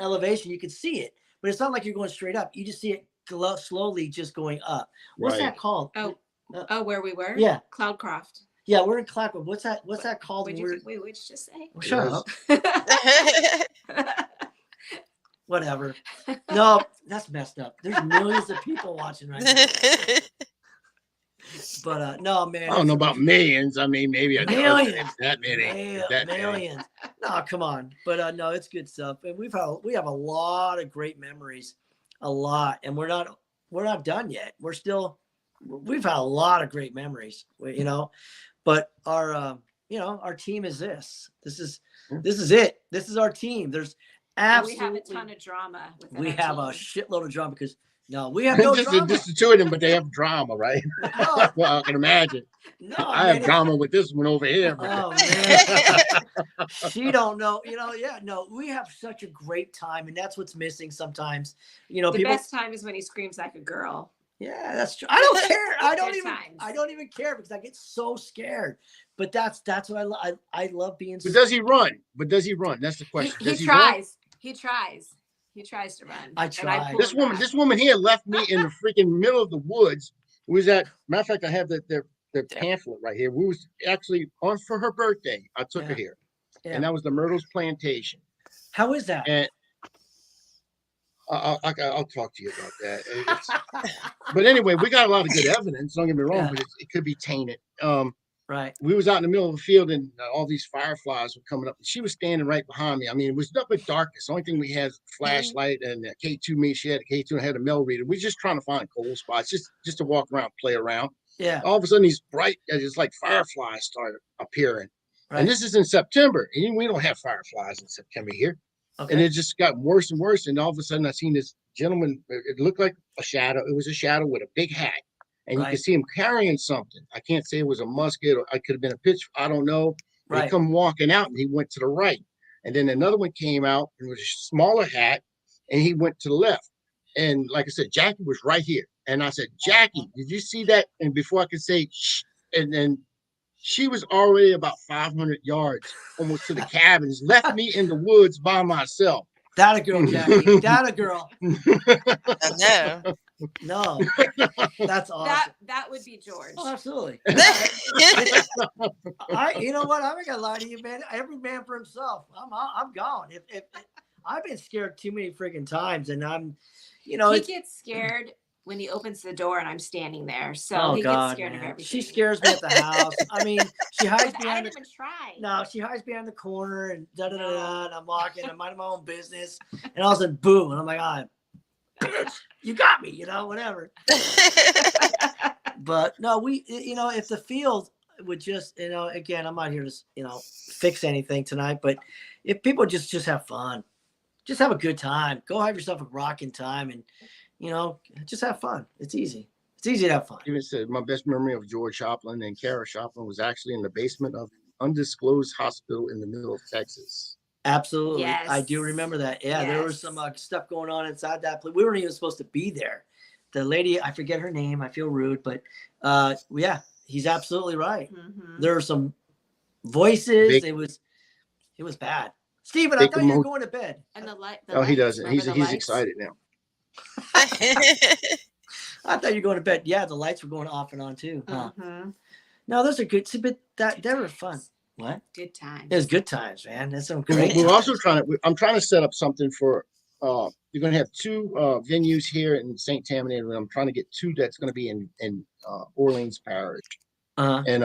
C: elevation. You can see it, but it's not like you're going straight up. You just see it slowly just going up. What's that called?
D: Where we were?
C: Yeah.
D: Cloudcroft.
C: Yeah, we're in Cloudcroft. What's that called?
D: What'd you just say?
C: Well, shut up. Whatever. No, that's messed up. There's millions of people watching right now. But no, man.
B: I don't know about millions. I mean, maybe
C: millions.
B: That many.
C: Millions. No, come on. But no, it's good stuff. And we have a lot of great memories. A lot. And we're not done yet. We've had a lot of great memories, but our team is this is it. This is our team. There's absolutely,
D: we have a ton of drama.
C: We have a shitload of drama because we have no drama.
B: Just the two of them, but they have drama, right?
C: No.
B: Well, I can imagine.
C: No,
B: I have drama with this one over here.
C: Oh man, she don't know. No, we have such a great time, and that's what's missing sometimes.
D: The best time is when he screams like a girl.
C: Yeah, that's true. I don't care. I don't even care because I get so scared. But that's what I love being.
B: But does he run? That's the question.
D: He tries. He tries to run.
C: I try.
B: This woman here left me in the freaking middle of the woods. Matter of fact, I have the pamphlet right here. We was actually on for her birthday. I took her here, and that was the Myrtles Plantation.
C: How is that?
B: And I'll talk to you about that. But anyway, we got a lot of good evidence. Don't get me wrong, but it could be tainted.
C: Right.
B: We was out in the middle of the field, and all these fireflies were coming up. And she was standing right behind me. I mean, it was nothing but darkness. The only thing we had was a flashlight and a K2 me. She had a K2 and had a mail reader. We were just trying to find cold spots, just to walk around, play around.
C: Yeah.
B: All of a sudden, these bright, it's like fireflies started appearing. Right. And this is in September. And we don't have fireflies in September here. Okay. And it just got worse and worse. And all of a sudden, I seen this gentleman. It looked like a shadow. It was a shadow with a big hat. And you could see him carrying something. I can't say it was a musket or it could have been a pitch. I don't know. Right. He come walking out and he went to the right. And then another one came out and it was a smaller hat and he went to the left. And like I said, Jackie was right here. And I said, Jackie, did you see that? And before I could say, shh, and then she was already about 500 yards almost to the cabins, left me in the woods by myself.
C: That a girl, Jackie. That a girl.
A: I know.
C: No, that's awesome.
D: That would be George.
C: Oh, absolutely. You know what? I'm not gonna lie to you, man. Every man for himself. I'm gone. If I've been scared too many freaking times, and I'm,
D: he gets scared when he opens the door and I'm standing there. So gets scared of everything.
C: She scares me at the house. I mean, she hides behind.
D: I didn't even try.
C: No, she hides behind the corner and and I'm walking. I'm minding my own business, and all of a sudden, boom, and I'm like, you got me, whatever. But no, if the field would just, again, I'm not here to, fix anything tonight, but if people just have fun, just have a good time, go have yourself a rocking time and, just have fun. It's easy. It's easy to have fun.
B: Even said my best memory of George Schopplein and Kara Schopplein was actually in the basement of an undisclosed hospital in the middle of Texas.
C: Absolutely.
D: Yes.
C: I do remember that. Yeah, yes. There was some stuff going on inside that place. We weren't even supposed to be there. The lady, I forget her name. I feel rude, but he's absolutely right. Mm-hmm. There were some voices. It was bad. Steven, I thought you were going to bed.
D: And the light.
B: He doesn't. He's excited now.
C: I thought you were going to bed. Yeah, the lights were going off and on too. Huh?
D: Mm-hmm.
C: No, those are good. See, but they were fun. What?
D: Good times.
C: It was good times, man. That's some
B: We're
C: great.
B: we're also
C: times.
B: trying to. I'm trying to set up something for. You're going to have two venues here in St. Tammany, and I'm trying to get two that's going to be in Orleans Parish, and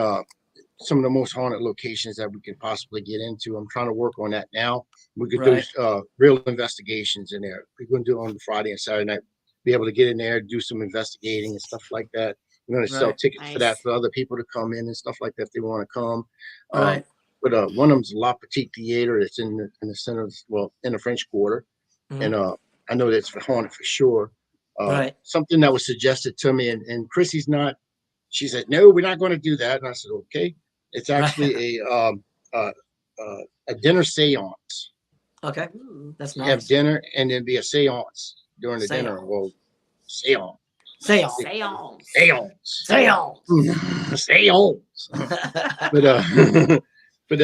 B: some of the most haunted locations that we can possibly get into. I'm trying to work on that now. We could do real investigations in there. We're going to do it on Friday and Saturday night. Be able to get in there, do some investigating and stuff like that. We're going to sell tickets for that for other people to come in and stuff like that if they want to come. But one of them's La Petite Theater. It's in the center of, well, in the French Quarter. And I know that's for haunted for sure. Something that was suggested to me, and Chrissy's not. She said, "No, we're not going to do that." And I said, "Okay." It's actually a dinner séance.
C: Okay, that's nice.
B: Have dinner and then be a séance during the dinner. Well, séance.
C: Seance.
B: But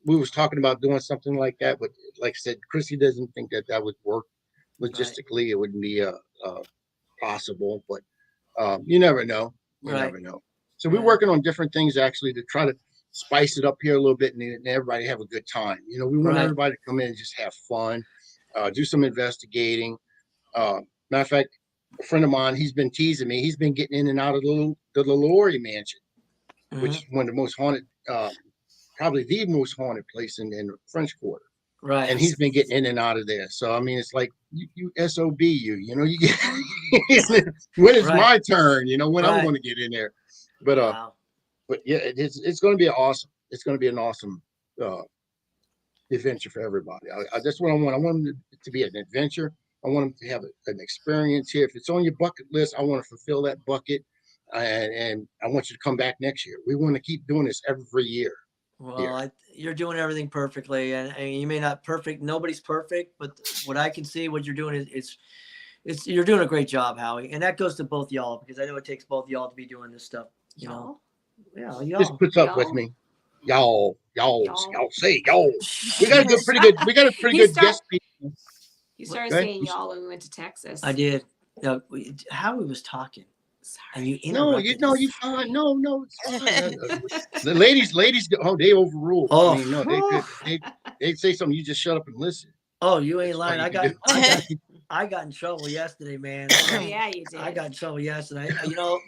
B: we was talking about doing something like that, but like I said, Chrissy doesn't think that would work logistically. It wouldn't be possible, but you never know. You never know. So we're working on different things actually to try to spice it up here a little bit and everybody have a good time. You know, we want everybody to come in and just have fun, do some investigating. Matter of fact, a friend of mine, he's been teasing me. He's been getting in and out of the LaLaurie Mansion, which is one of the most haunted, probably the most haunted place in the French Quarter.
C: Right.
B: And he's been getting in and out of there. So, I mean, it's like, you SOB, you know, you get, when is my turn? You know, when I'm going to get in there. But yeah, it's going to be awesome. It's going to be an awesome adventure for everybody. That's what I want. I want them to be an adventure. I want them to have an experience here. If it's on your bucket list, I want to fulfill that bucket. And I want you to come back next year. We want to keep doing this every year.
C: Well, you're doing everything perfectly, and you may not perfect. Nobody's perfect, but what I can see, what you're doing is you're doing a great job, Howie, and that goes to both y'all because I know it takes both y'all to be doing this stuff. You know, y'all.
B: Just puts up with me, y'all say y'all. We got a pretty good guest.
D: You started saying y'all when we went to Texas.
C: I did. Howie was talking.
D: Sorry.
C: And you
B: you fine. No, it's fine. The ladies, they overrule.
C: Oh,
B: I mean, no, they say something. You just shut up and listen.
C: Oh, you ain't lying. I got in trouble yesterday, man.
D: Oh, yeah, you did.
C: I got in trouble yesterday. You know,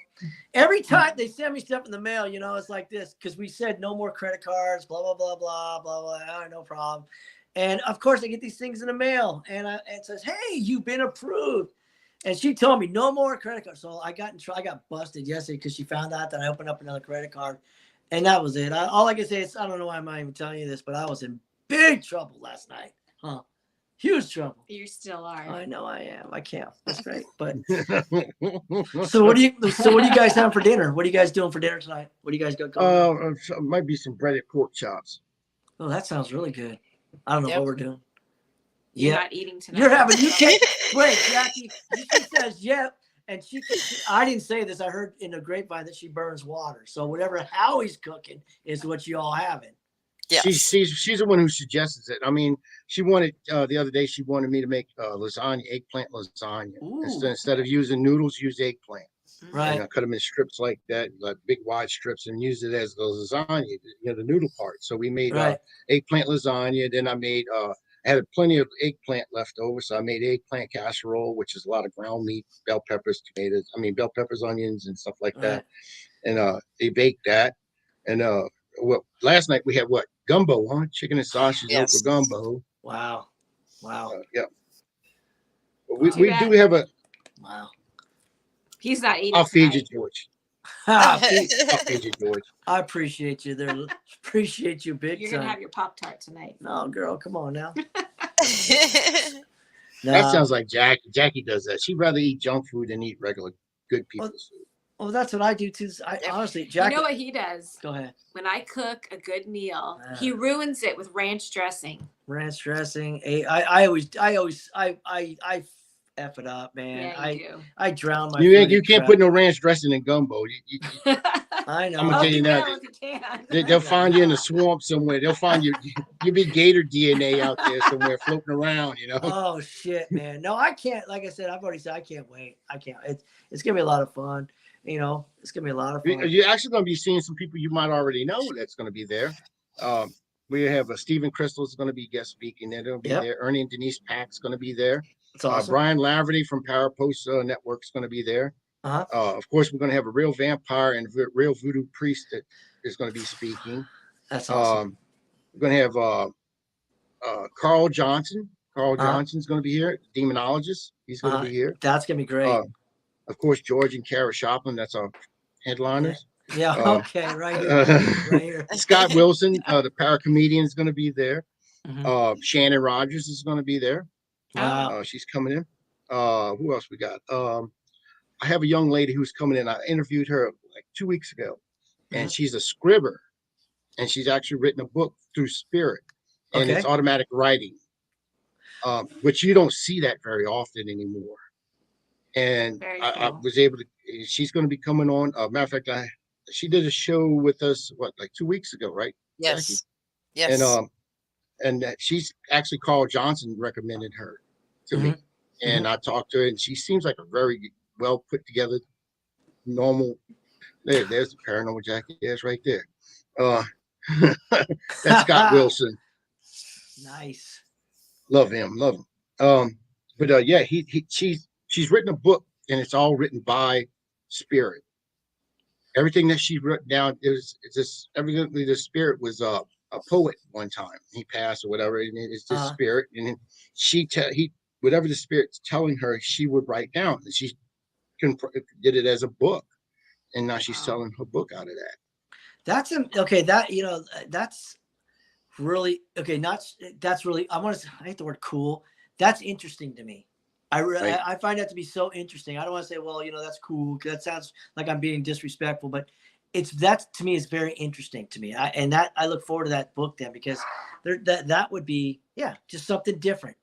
C: every time they send me stuff in the mail, you know, it's like this because we said no more credit cards, blah blah blah blah blah blah. No problem. And of course, I get these things in the mail, and it says, "Hey, you've been approved." And she told me no more credit cards. So I got in trouble. I got busted yesterday because she found out that I opened up another credit card, and that was it. All I can say is I don't know why I'm not even telling you this, but I was in big trouble last night. Huge trouble.
D: You still are.
C: I know I am. I can't. That's great. But so what do you guys have for dinner? What are you guys doing for dinner tonight? What do you guys got going?
B: Might be some breaded pork chops.
C: Oh, that sounds really good. I don't know what we're doing.
D: You're not eating tonight.
C: You're having wait, Jackie. She says yep, and I didn't say this. I heard in the grapevine that she burns water. So whatever Howie's cooking is what you all having.
B: Yeah, she's the one who suggests it. I mean, she wanted the other day. She wanted me to make eggplant lasagna. Instead of using noodles, use eggplant.
C: Right.
B: And I cut them in strips like that, like big wide strips, and use it as the lasagna, the noodle part. So we made eggplant lasagna. Then I made I had plenty of eggplant left over, so I made eggplant casserole, which is a lot of ground meat, bell peppers, tomatoes. I mean, bell peppers, onions, and stuff like that. And they baked that. And last night we had gumbo, huh? Chicken and sausage over gumbo.
C: Wow.
B: Yeah. We do have a.
C: Wow.
D: He's not eating.
B: I'll feed you, George. I'll feed you, George.
C: I appreciate you there. Appreciate you big time.
D: You're gonna have your Pop-Tart tonight.
C: No, girl, come on now.
B: That sounds like Jackie. Jackie does that. She'd rather eat junk food than eat regular good people's food.
C: Oh, that's what I do too. Honestly, Jackie.
D: You know what he does?
C: Go ahead.
D: When I cook a good meal, he ruins it with ranch dressing.
C: Ranch dressing. I always F it up, man.
D: Yeah, you do.
C: I drown my.
B: You can't put no ranch dressing in gumbo.
C: I know.
B: I'm gonna tell you now.
D: If you can.
B: They'll find you in the swamp somewhere. They'll find you. You'll be gator DNA out there somewhere floating around.
C: Oh shit, man. No, I can't. Like I said, I've already said I can't wait. I can't. It's gonna be a lot of fun. It's gonna be a lot of fun.
B: You're actually gonna be seeing some people you might already know that's gonna be there. We have Stephen Crystal is gonna be guest speaking. They're gonna be there. Ernie and Denise Pack's gonna be there.
C: That's awesome.
B: Brian Laverty from Parapost Network's gonna be there. Of course, we're gonna have a real vampire and real voodoo priest that is gonna be speaking.
C: That's awesome.
B: We're gonna have Carl Johnson. Carl Johnson's going to be here. Demonologist. He's going to be here.
C: That's going to be great.
B: Of course, George and Kara Schopplein. That's our headliners.
C: Yeah. Okay. Right here. Right here.
B: Scott Wilson, the paracomedian, is going to be there. Shannon Rogers is going to be there.
C: Wow.
B: She's coming in. Who else we got? I have a young lady who's coming in. I interviewed her like 2 weeks ago, and she's a scriber, and she's actually written a book through spirit, and it's automatic writing. Which you don't see that very often anymore. And I was able to, she's going to be coming on. Matter of fact, she did a show with us, like 2 weeks ago, right?
A: Yes.
B: Jackie?
A: Yes.
B: And she's actually, Carl Johnson recommended her to me. And I talked to her, and she seems like a very well put together, normal. There's the paranormal Jackie. There's right there. That's Scott Wilson.
C: Nice.
B: Love him. But yeah, she's written a book, and it's all written by spirit. Everything that she wrote down is just evidently the spirit was a poet one time. He passed or whatever, and it's the spirit. And whatever the spirit's telling her, she would write down. And she did it as a book, and now she's selling her book out of that.
C: That's okay. That's really okay. That's really. I hate the word cool. That's interesting to me. I find that to be so interesting. I don't want to say, well, that's cool, because that sounds like I'm being disrespectful, but that to me is very interesting to me. I look forward to that book then, because that would be just something different.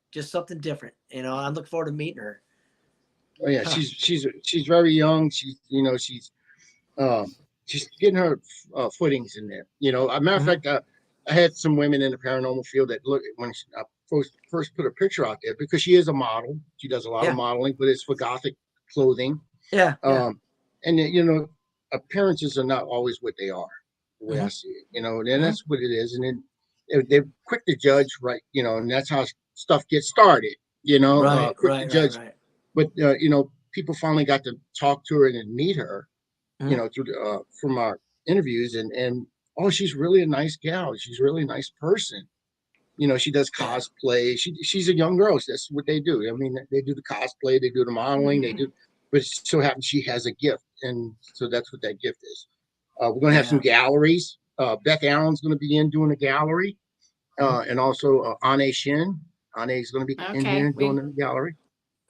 C: I look forward to meeting her.
B: Oh yeah, she's very young. She's getting her footings in there. As a matter of fact, I had some women in the paranormal field that look when I first put a picture out there, because she is a model. She does a lot of modeling, but it's for gothic clothing. And appearances are not always what they are, the way I see it. And that's what it is. And then they're quick to judge, right? And that's how stuff gets started. Quick to judge.
C: Right.
B: But people finally got to talk to her and meet her, through from our interviews, and she's really a nice gal. She's really a nice person. She does cosplay. She's a young girl. So that's what they do. I mean, they do the cosplay, they do the modeling, they do. But it so happens she has a gift, and so that's what that gift is. We're going to have some galleries. Beth Allen's going to be in doing a gallery, and also Ane Shin. Ane is going to be in here doing a gallery.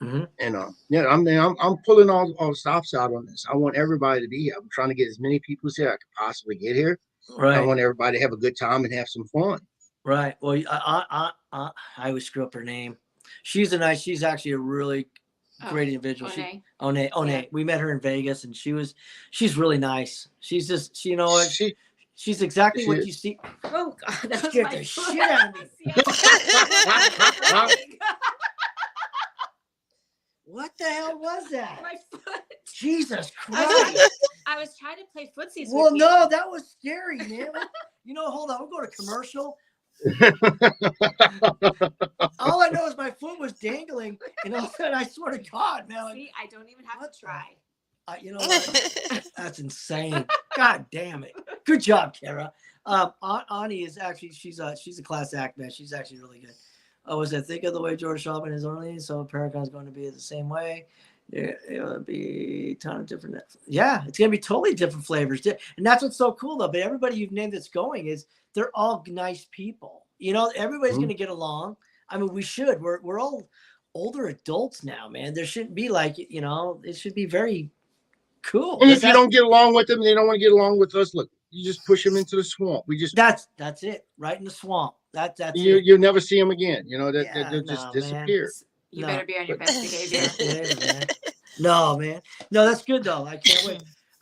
B: And I'm pulling all stops out on this. I want everybody to be here. I'm trying to get as many people here I could possibly get here. Right. I want everybody to have a good time and have some fun. Right. Well,
C: I always screw up her name. She's actually a really great individual. One. Yeah. We met her in Vegas, and she's really nice. She's just, she's exactly what you see.
D: Oh God, that
C: scared the shit out of me. What the hell was that?
D: My foot.
C: Jesus Christ.
D: I was trying to play footsies.
C: Well, no, that was scary, man. Hold on. We'll go to commercial. All I know is my foot was dangling, and all of a sudden, I swear to God, man.
D: See, I don't even have to try.
C: You know what? That's insane. God damn it. Good job, Kara. Ani is actually, she's a class act, man. She's actually really good. Think of the way George Schopplein is only, so Paragon's going to be the same way. It would be a ton of different. Yeah, it's going to be totally different flavors. And that's what's so cool, though. But everybody you've named that's going they're all nice people. Everybody's going to get along. I mean, we should. We're all older adults now, man. There shouldn't be it should be very cool.
B: And if you don't get along with them, they don't want to get along with us. Look, you just push them into the swamp.
C: That's it. Right in the swamp. That's
B: you'll never see them again. They'll just disappear.
D: You better be on your best behavior.
C: Man. No, man. No, that's good though. I can't wait.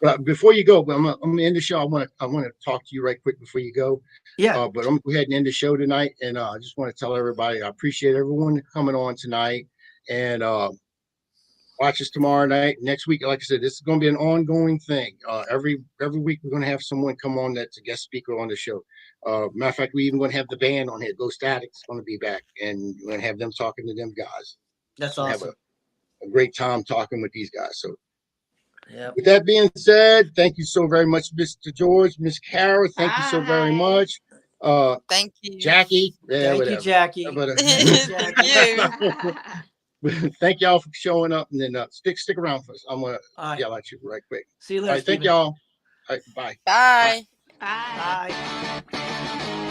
B: But before you go, I'm gonna end the show. I want to talk to you right quick before you go.
C: Yeah.
B: But I'm go ahead and end the show tonight, and I just want to tell everybody I appreciate everyone coming on tonight, and watch us tomorrow night. Next week, like I said, this is going to be an ongoing thing. Every week we're going to have someone come on that's a guest speaker on the show. Matter of fact, we even going to have the band on here. Ghost Addict's going to be back, and we're going to have them talking to them guys.
C: That's
B: awesome.
C: awesome.
B: Have a great time talking with these guys. So.
C: Yep.
B: With that being said, thank you so very much, Mr. George, Miss Kara. Thank you so very much.
A: Thank you.
B: Jackie. Yeah,
C: Thank
B: whatever.
C: you, Jackie.
A: Thank you.
B: Thank y'all for showing up, and then stick around for us. I'm gonna yell at you right quick.
C: See you later.
B: All right, thank y'all. All right, bye.
A: Bye.
D: Bye.
C: Bye.